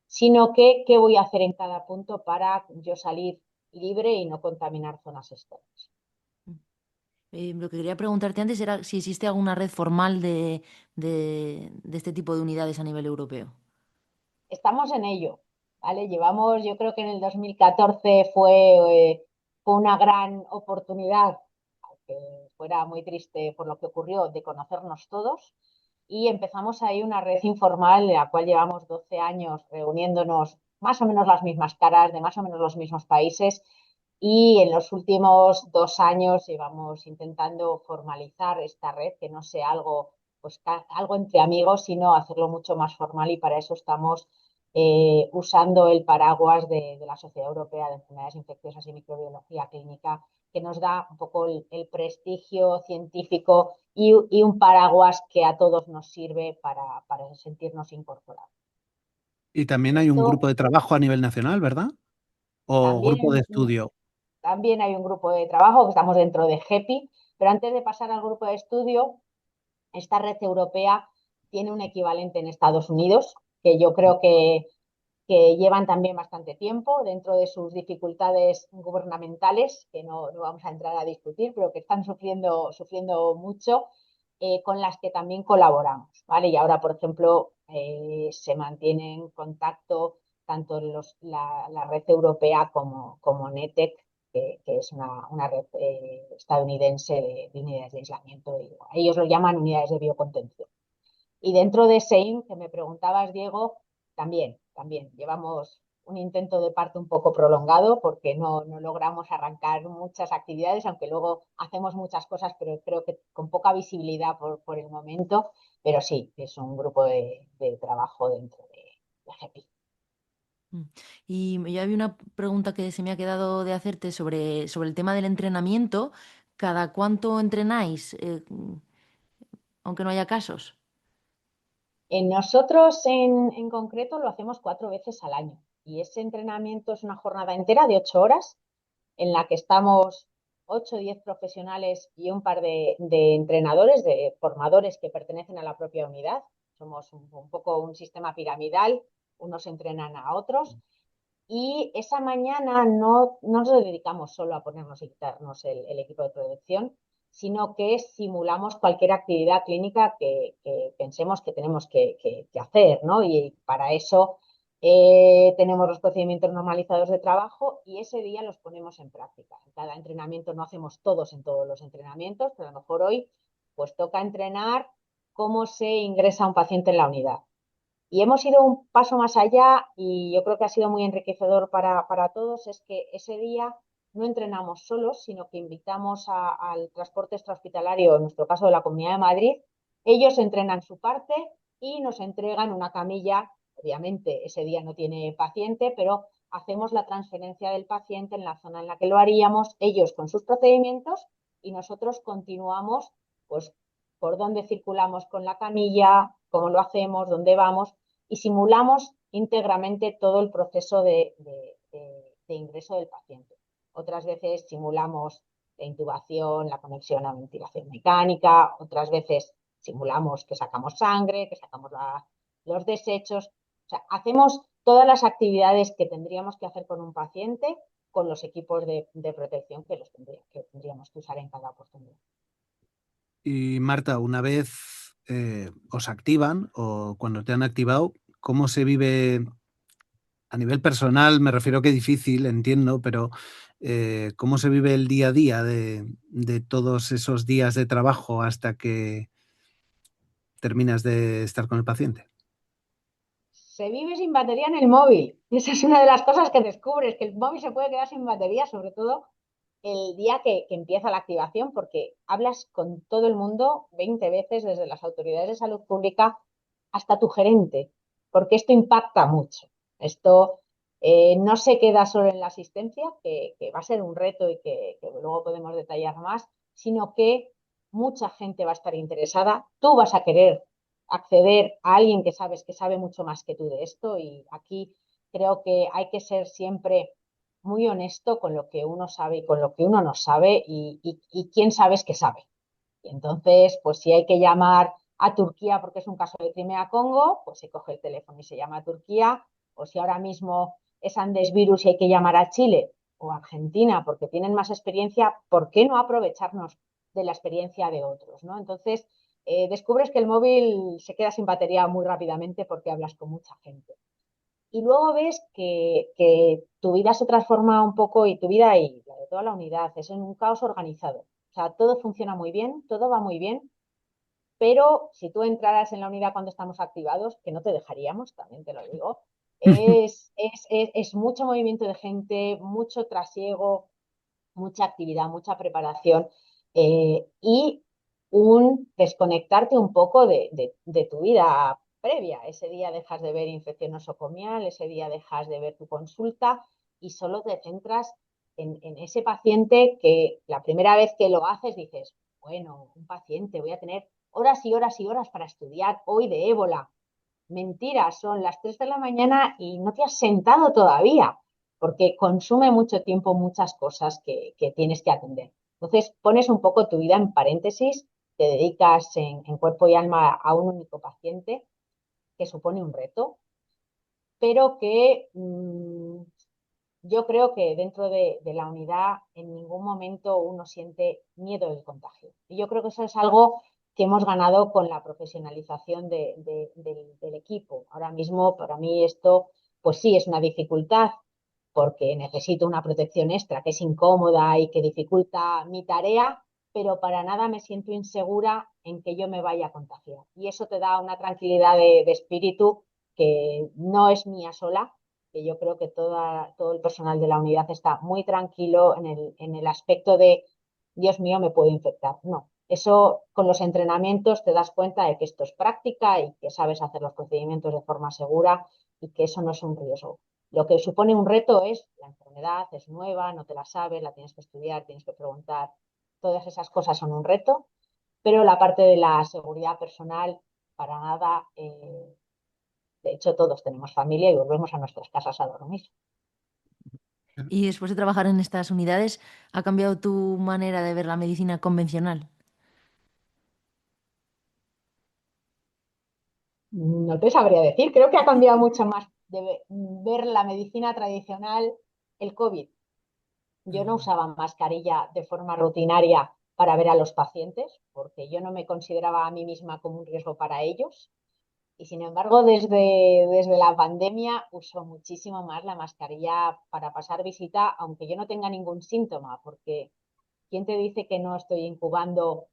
sino que qué voy a hacer en cada punto para yo salir libre y no contaminar zonas externas. Lo que quería preguntarte antes era si existe alguna red formal de este tipo de unidades a nivel europeo. Estamos en ello, ¿vale? Llevamos, yo creo que en el 2014 fue una gran oportunidad, aunque fuera muy triste por lo que ocurrió, de conocernos todos. Y empezamos ahí una red informal en la cual llevamos 12 años reuniéndonos más o menos las mismas caras de más o menos los mismos países y en los últimos 2 años llevamos intentando formalizar esta red, que no sea algo, pues, algo entre amigos, sino hacerlo mucho más formal y para eso estamos usando el paraguas de la Sociedad Europea de Enfermedades Infecciosas y Microbiología Clínica, que nos da un poco el prestigio científico y un paraguas que a todos nos sirve para sentirnos incorporados. Y también hay un Esto grupo de trabajo a nivel nacional, ¿verdad? O grupo de también, estudio. también hay un grupo de trabajo que estamos dentro de GEPI, pero antes de pasar al grupo de estudio, esta red europea tiene un equivalente en Estados Unidos, que yo creo que llevan también bastante tiempo dentro de sus dificultades gubernamentales, que no vamos a entrar a discutir, pero que están sufriendo mucho. con las que también colaboramos, ¿vale? Y ahora, por ejemplo, se mantiene en contacto tanto la red europea como NETEC, que es una red estadounidense de unidades de aislamiento. Y ellos lo llaman unidades de biocontención. Y dentro de SEIM, que me preguntabas, Diego, también llevamos un intento de parto un poco prolongado porque no logramos arrancar muchas actividades, aunque luego hacemos muchas cosas, pero creo que con poca visibilidad por el momento. Pero sí, es un grupo de trabajo dentro de GEPI. Mm. Y yo había una pregunta que se me ha quedado de hacerte sobre el tema del entrenamiento. ¿Cada cuánto entrenáis, aunque no haya casos? Nosotros en concreto lo hacemos 4 veces al año y ese entrenamiento es una jornada entera de 8 horas en la que estamos 8 o 10 profesionales y un par de entrenadores, de formadores que pertenecen a la propia unidad. Somos un poco un sistema piramidal, unos entrenan a otros. Y esa mañana no nos dedicamos solo a ponernos y quitarnos el equipo de protección, sino que simulamos cualquier actividad clínica que pensemos que tenemos que hacer, ¿no? Y para eso tenemos los procedimientos normalizados de trabajo y ese día los ponemos en práctica. En cada entrenamiento no hacemos todos en todos los entrenamientos, pero a lo mejor hoy pues toca entrenar cómo se ingresa un paciente en la unidad. Y hemos ido un paso más allá y yo creo que ha sido muy enriquecedor para todos, es que ese día no entrenamos solos, sino que invitamos al transporte extrahospitalario, en nuestro caso de la Comunidad de Madrid. Ellos entrenan su parte y nos entregan una camilla. Obviamente ese día no tiene paciente, pero hacemos la transferencia del paciente en la zona en la que lo haríamos, ellos con sus procedimientos y nosotros continuamos pues por dónde circulamos con la camilla, cómo lo hacemos, dónde vamos y simulamos íntegramente todo el proceso de ingreso del paciente. Otras veces simulamos la intubación, la conexión a ventilación mecánica, otras veces simulamos que sacamos sangre, que sacamos los desechos. O sea, hacemos todas las actividades que tendríamos que hacer con un paciente con los equipos de protección que tendríamos que usar en cada oportunidad. Y Marta, una vez os activan o cuando te han activado, ¿cómo se vive a nivel personal? Me refiero que difícil, entiendo, pero ¿cómo se vive el día a día de todos esos días de trabajo hasta que terminas de estar con el paciente? Se vive sin batería en el móvil. Y esa es una de las cosas que descubres, que el móvil se puede quedar sin batería, sobre todo el día que empieza la activación, porque hablas con todo el mundo 20 veces, desde las autoridades de salud pública hasta tu gerente, porque esto impacta mucho. Esto no se queda solo en la asistencia, que va a ser un reto y que luego podemos detallar más, sino que mucha gente va a estar interesada. Tú vas a querer acceder a alguien que sabes que sabe mucho más que tú de esto y aquí creo que hay que ser siempre muy honesto con lo que uno sabe y con lo que uno no sabe y quién sabes que sabe. Y entonces, pues si hay que llamar a Turquía porque es un caso de Crimea-Congo, pues se coge el teléfono y se llama a Turquía. O si ahora mismo es Andes virus y hay que llamar a Chile o a Argentina porque tienen más experiencia, ¿por qué no aprovecharnos de la experiencia de otros, ¿no? Entonces, descubres que el móvil se queda sin batería muy rápidamente porque hablas con mucha gente. Y luego ves que tu vida se transforma un poco y tu vida y la de toda la unidad es en un caos organizado. O sea, todo funciona muy bien, todo va muy bien, pero si tú entraras en la unidad cuando estamos activados, que no te dejaríamos, también te lo digo, es mucho movimiento de gente, mucho trasiego, mucha actividad, mucha preparación y un desconectarte un poco de tu vida previa. Ese día dejas de ver infección nosocomial, ese día dejas de ver tu consulta y solo te centras en ese paciente que la primera vez que lo haces dices, bueno, un paciente, voy a tener horas y horas y horas para estudiar hoy de ébola. Mentira, son las 3 de la mañana y no te has sentado todavía, porque consume mucho tiempo muchas cosas que tienes que atender. Entonces, pones un poco tu vida en paréntesis, te dedicas en cuerpo y alma a un único paciente, que supone un reto, pero que yo creo que dentro de la unidad en ningún momento uno siente miedo del contagio. Y yo creo que eso es algo que hemos ganado con la profesionalización del equipo. Ahora mismo, para mí esto, pues sí, es una dificultad, porque necesito una protección extra que es incómoda y que dificulta mi tarea, pero para nada me siento insegura en que yo me vaya a contagiar. Y eso te da una tranquilidad de espíritu que no es mía sola, que yo creo que todo el personal de la unidad está muy tranquilo en el aspecto de, Dios mío, me puedo infectar. No, eso con los entrenamientos te das cuenta de que esto es práctica y que sabes hacer los procedimientos de forma segura y que eso no es un riesgo. Lo que supone un reto es la enfermedad, es nueva, no te la sabes, la tienes que estudiar, tienes que preguntar. Todas esas cosas son un reto, pero la parte de la seguridad personal, para nada. De hecho, todos tenemos familia y volvemos a nuestras casas a dormir. Y después de trabajar en estas unidades, ¿ha cambiado tu manera de ver la medicina convencional? No te sabría decir, creo que ha cambiado mucho más de ver la medicina tradicional el COVID. Yo no usaba mascarilla de forma rutinaria para ver a los pacientes, porque yo no me consideraba a mí misma como un riesgo para ellos. Y sin embargo, desde la pandemia uso muchísimo más la mascarilla para pasar visita, aunque yo no tenga ningún síntoma, porque ¿quién te dice que no estoy incubando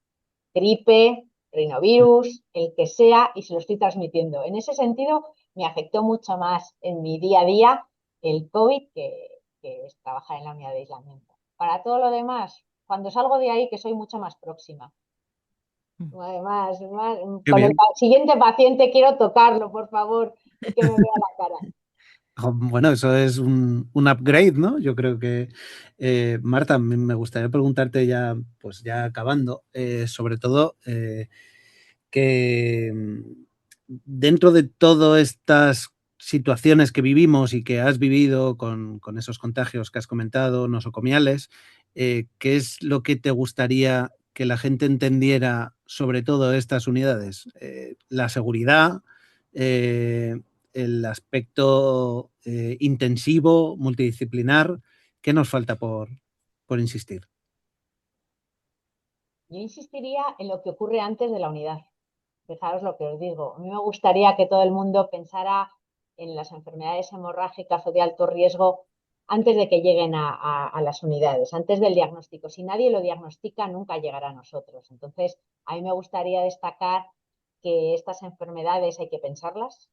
gripe, rinovirus, el que sea, y se lo estoy transmitiendo? En ese sentido, me afectó mucho más en mi día a día el COVID que es trabajar en la unidad de aislamiento. Para todo lo demás, cuando salgo de ahí, que soy mucho más próxima. Además, Qué con el bien. siguiente paciente quiero tocarlo, por favor, y que me vea la cara. Bueno, eso es un upgrade, ¿no? Yo creo que, Marta, me gustaría preguntarte ya, pues ya acabando, sobre todo que dentro de todas estas situaciones que vivimos y que has vivido con esos contagios que has comentado, nosocomiales, ¿qué es lo que te gustaría que la gente entendiera sobre todo estas unidades? La seguridad, el aspecto intensivo, multidisciplinar, ¿qué nos falta por insistir? Yo insistiría en lo que ocurre antes de la unidad. Fijaros lo que os digo. A mí me gustaría que todo el mundo pensara en las enfermedades hemorrágicas o de alto riesgo antes de que lleguen a las unidades, antes del diagnóstico. Si nadie lo diagnostica, nunca llegará a nosotros. Entonces, a mí me gustaría destacar que estas enfermedades hay que pensarlas,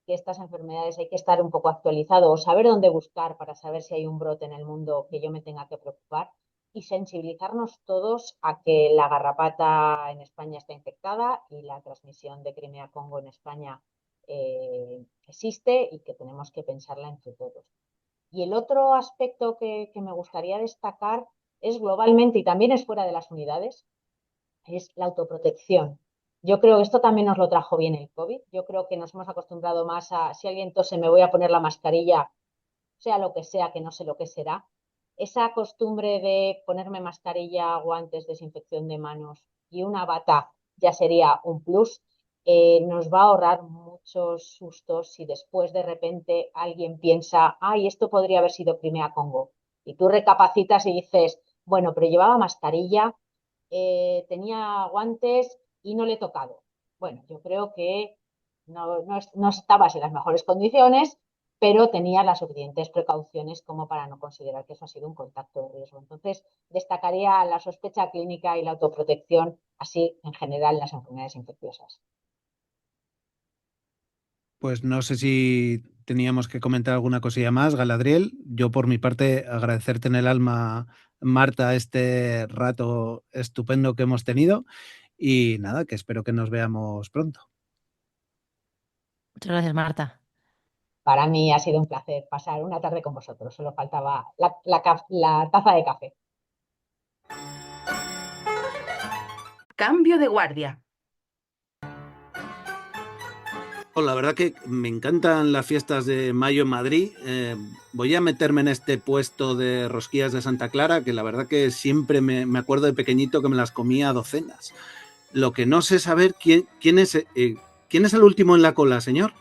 que estas enfermedades hay que estar un poco actualizado o saber dónde buscar para saber si hay un brote en el mundo que yo me tenga que preocupar y sensibilizarnos todos a que la garrapata en España está infectada y la transmisión de Crimea-Congo en España existe y que tenemos que pensarla entre todos. Y el otro aspecto que me gustaría destacar es globalmente y también es fuera de las unidades, es la autoprotección. Yo creo que esto también nos lo trajo bien el COVID. Yo creo que nos hemos acostumbrado más a, si alguien tose, me voy a poner la mascarilla, sea lo que sea, que no sé lo que será. Esa costumbre de ponerme mascarilla, guantes, desinfección de manos y una bata ya sería un plus. Nos va a ahorrar muchos sustos si después de repente alguien piensa, ay, esto podría haber sido Crimea-Congo. Y tú recapacitas y dices, bueno, pero llevaba mascarilla, tenía guantes y no le he tocado. Bueno, yo creo que no estabas en las mejores condiciones, pero tenía las suficientes precauciones como para no considerar que eso ha sido un contacto de riesgo. Entonces, destacaría la sospecha clínica y la autoprotección, así en general en las enfermedades infecciosas. Pues no sé si teníamos que comentar alguna cosilla más, Galadriel. Yo por mi parte agradecerte en el alma, Marta, este rato estupendo que hemos tenido y nada, que espero que nos veamos pronto. Muchas gracias, Marta. Para mí ha sido un placer pasar una tarde con vosotros. Solo faltaba la taza de café. Cambio de guardia. La verdad que me encantan las fiestas de mayo en Madrid. Voy a meterme en este puesto de rosquillas de Santa Clara, que la verdad que siempre me acuerdo de pequeñito que me las comía a docenas. Lo que no sé saber quién es el último en la cola, señor.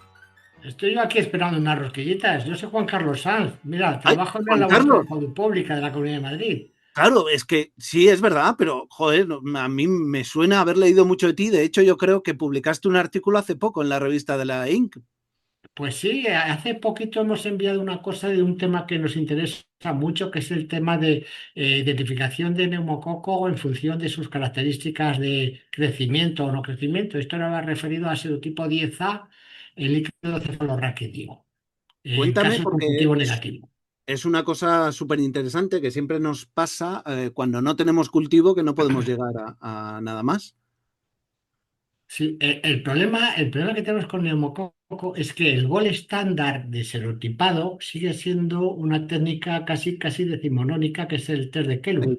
Estoy yo aquí esperando unas rosquillitas. Yo soy Juan Carlos Sanz. Mira, ¡Ay, trabajo en el Juan Laboratorio Carlos! de Salud Pública de la Comunidad de Madrid. Claro, es que sí, es verdad, pero joder, a mí me suena haber leído mucho de ti. De hecho, yo creo que publicaste un artículo hace poco en la revista de la Inc. Pues sí, hace poquito hemos enviado una cosa de un tema que nos interesa mucho, que es el tema de identificación de neumococo en función de sus características de crecimiento o no crecimiento. Esto era referido a serotipo 10A, el líquido cefalorraquídeo, en Cuéntame, casos con porque cultivo negativo. es una cosa súper interesante que siempre nos pasa cuando no tenemos cultivo que no podemos llegar a nada más. Sí, el problema que tenemos con neumococo es que el gol estándar de serotipado sigue siendo una técnica casi decimonónica, que es el test de Kellum.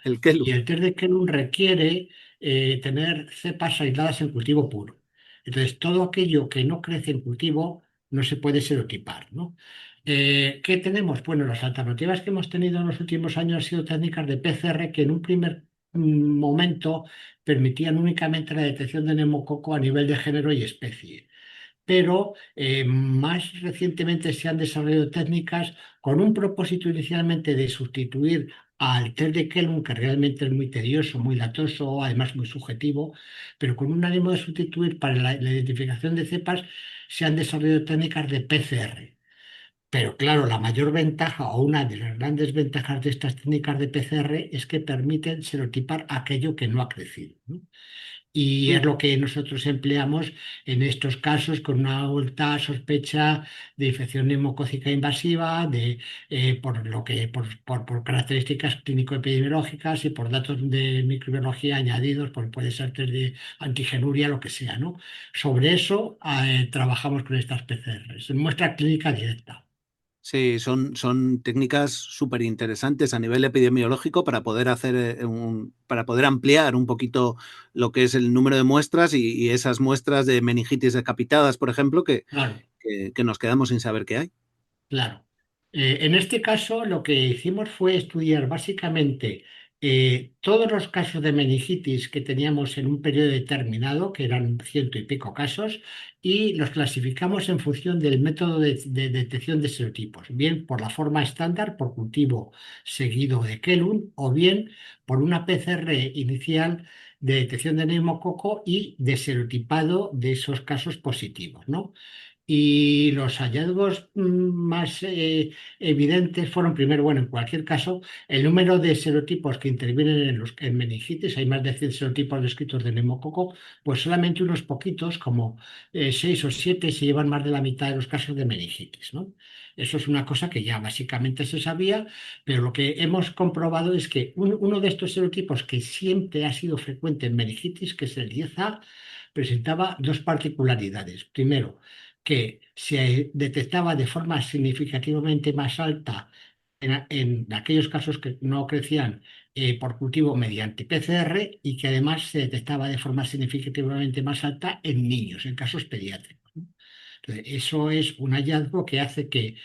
El, el Y Kelu. el test de Kellum requiere tener cepas aisladas en cultivo puro. Entonces, todo aquello que no crece en cultivo no se puede serotipar, ¿no? ¿Qué tenemos? Bueno, las alternativas que hemos tenido en los últimos años han sido técnicas de PCR que en un primer momento permitían únicamente la detección de neumococo a nivel de género y especie, pero más recientemente se han desarrollado técnicas con un propósito inicialmente de sustituir al test de Kellum, que realmente es muy tedioso, muy latoso, además muy subjetivo, pero con un ánimo de sustituir para la identificación de cepas, se han desarrollado técnicas de PCR. Pero claro, la mayor ventaja o una de las grandes ventajas de estas técnicas de PCR es que permiten serotipar aquello que no ha crecido, ¿no? Y es lo que nosotros empleamos en estos casos con una alta sospecha de infección neumocócica invasiva, por lo que, por características clínico-epidemiológicas y por datos de microbiología añadidos, pues puede ser test de antigenuria, lo que sea, ¿no? Sobre eso trabajamos con estas PCRs, en muestra clínica directa. Sí, son técnicas súper interesantes a nivel epidemiológico para poder hacer para poder ampliar un poquito lo que es el número de muestras y esas muestras de meningitis decapitadas, por ejemplo, Claro. que nos quedamos sin saber qué hay. Claro. En este caso, lo que hicimos fue estudiar básicamente todos los casos de meningitis que teníamos en un periodo determinado, que eran ciento y pico casos, y los clasificamos en función del método de detección de serotipos, bien por la forma estándar, por cultivo seguido de Kellum, o bien por una PCR inicial de detección de neumococo y de serotipado de esos casos positivos, ¿no? Y los hallazgos más evidentes fueron, primero, bueno, en cualquier caso, el número de serotipos que intervienen en meningitis, hay más de 100 serotipos descritos de neumococo, pues solamente unos poquitos, como 6 o 7, se llevan más de la mitad de los casos de meningitis, ¿no? Eso es una cosa que ya básicamente se sabía, pero lo que hemos comprobado es que uno de estos serotipos que siempre ha sido frecuente en meningitis, que es el 10A, presentaba dos particularidades. Primero, que se detectaba de forma significativamente más alta en aquellos casos que no crecían por cultivo mediante PCR y que además se detectaba de forma significativamente más alta en niños, en casos pediátricos, ¿no? Entonces, eso es un hallazgo que hace que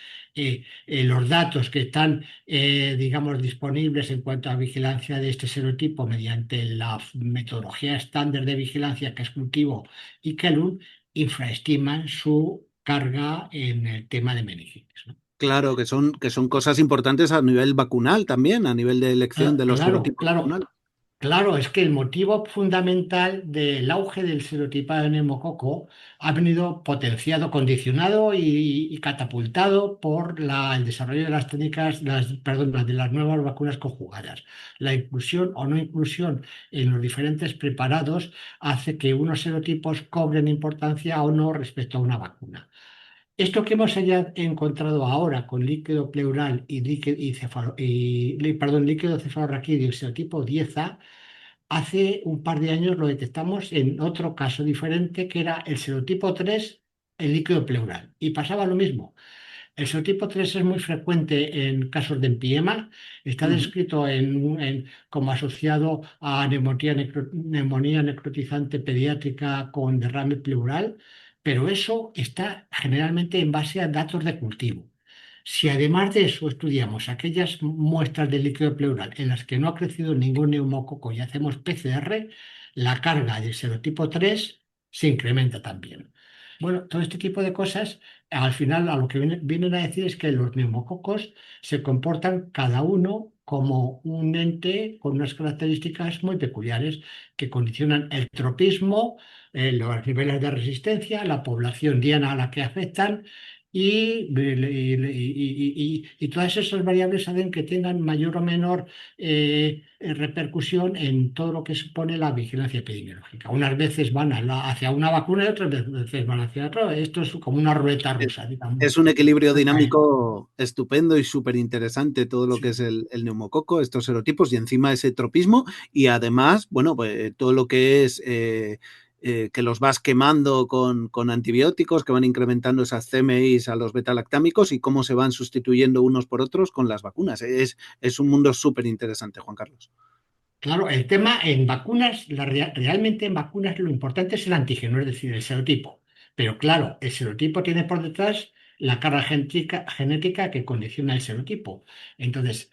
los datos que están, digamos, disponibles en cuanto a vigilancia de este serotipo mediante la metodología estándar de vigilancia que es cultivo y Kellum, infraestiman su carga en el tema de meningitis, ¿no? Claro, que son cosas importantes a nivel vacunal también, a nivel de elección de los Claro, serotipos claro. vacunales. Claro, es que el motivo fundamental del auge del serotipado de neumococo ha venido potenciado, condicionado y catapultado por el desarrollo de las técnicas, perdón, de las nuevas vacunas conjugadas. La inclusión o no inclusión en los diferentes preparados hace que unos serotipos cobren importancia o no respecto a una vacuna. Esto que hemos encontrado ahora con líquido pleural perdón, líquido cefalorraquídeo serotipo 10A, hace un par de años lo detectamos en otro caso diferente que era el serotipo 3 en líquido pleural. Y pasaba lo mismo. El serotipo 3 es muy frecuente en casos de empiema. Está Ujú. descrito como asociado a neumonía necrotizante pediátrica con derrame pleural, pero eso está generalmente en base a datos de cultivo. Si además de eso estudiamos aquellas muestras de líquido pleural en las que no ha crecido ningún neumococo y hacemos PCR, la carga del serotipo 3 se incrementa también. Bueno, todo este tipo de cosas, al final, a lo que vienen a decir es que los neumococos se comportan cada uno como un ente con unas características muy peculiares que condicionan el tropismo, los niveles de resistencia, la población diana a la que afectan y todas esas variables hacen que tengan mayor o menor repercusión en todo lo que supone la vigilancia epidemiológica. Unas veces van hacia una vacuna y otras veces van hacia otra. Esto es como una ruleta rusa, digamos. Es un equilibrio dinámico estupendo y súper interesante todo lo que Sí. es el neumococo, estos serotipos y encima ese tropismo y además, bueno, pues todo lo que es que los vas quemando con antibióticos, que van incrementando esas CMIs a los betalactámicos y cómo se van sustituyendo unos por otros con las vacunas. Es un mundo súper interesante, Juan Carlos. Claro, el tema en vacunas, realmente en vacunas lo importante es el antígeno, es decir, el serotipo. Pero claro, el serotipo tiene por detrás la carga genética que condiciona el serotipo. Entonces,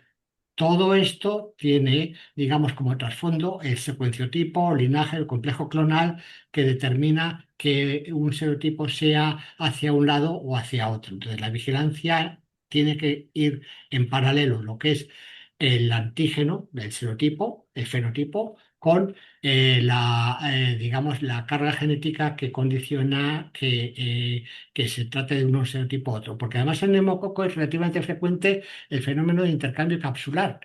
todo esto tiene, digamos, como trasfondo el secuenciotipo, linaje, el complejo clonal que determina que un serotipo sea hacia un lado o hacia otro. Entonces, la vigilancia tiene que ir en paralelo, lo que es el antígeno del serotipo, el fenotipo, con digamos, la carga genética que condiciona que se trate de un serotipo u otro. Porque además en el neumococo es relativamente frecuente el fenómeno de intercambio capsular.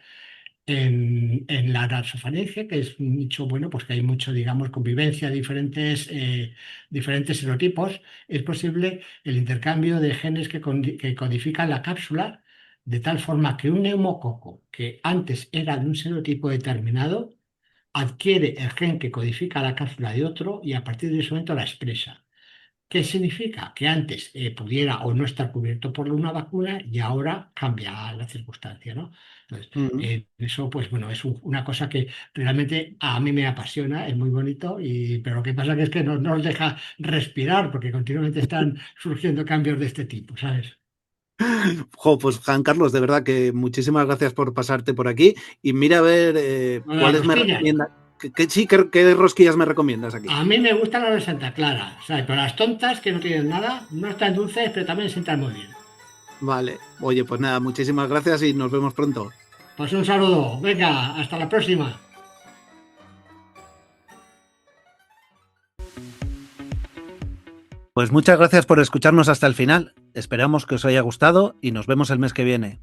En la nasofaringe, que es un nicho, bueno, pues que hay mucho, digamos, convivencia de diferentes serotipos, es posible el intercambio de genes que codifican la cápsula, de tal forma que un neumococo que antes era de un serotipo determinado, adquiere el gen que codifica la cápsula de otro y a partir de ese momento la expresa. ¿Qué significa? Que antes pudiera o no estar cubierto por una vacuna y ahora cambia la circunstancia, ¿no? Entonces, eso, pues bueno, es una cosa que realmente a mí me apasiona, es muy bonito, pero lo que pasa que es que no nos deja respirar porque continuamente están surgiendo cambios de este tipo, ¿sabes? Jo, pues Juan Carlos, de verdad que muchísimas gracias por pasarte por aquí y mira a ver Las cuáles me rosquillas. recomiendas. ¿Qué rosquillas me recomiendas aquí? A mí me gustan las de Santa Clara, ¿sabes? Pero las tontas que no tienen nada, no están dulces, pero también sientan muy bien. Vale, oye, pues nada, muchísimas gracias y nos vemos pronto. Pues un saludo, venga, hasta la próxima. Pues muchas gracias por escucharnos hasta el final. Esperamos que os haya gustado y nos vemos el mes que viene.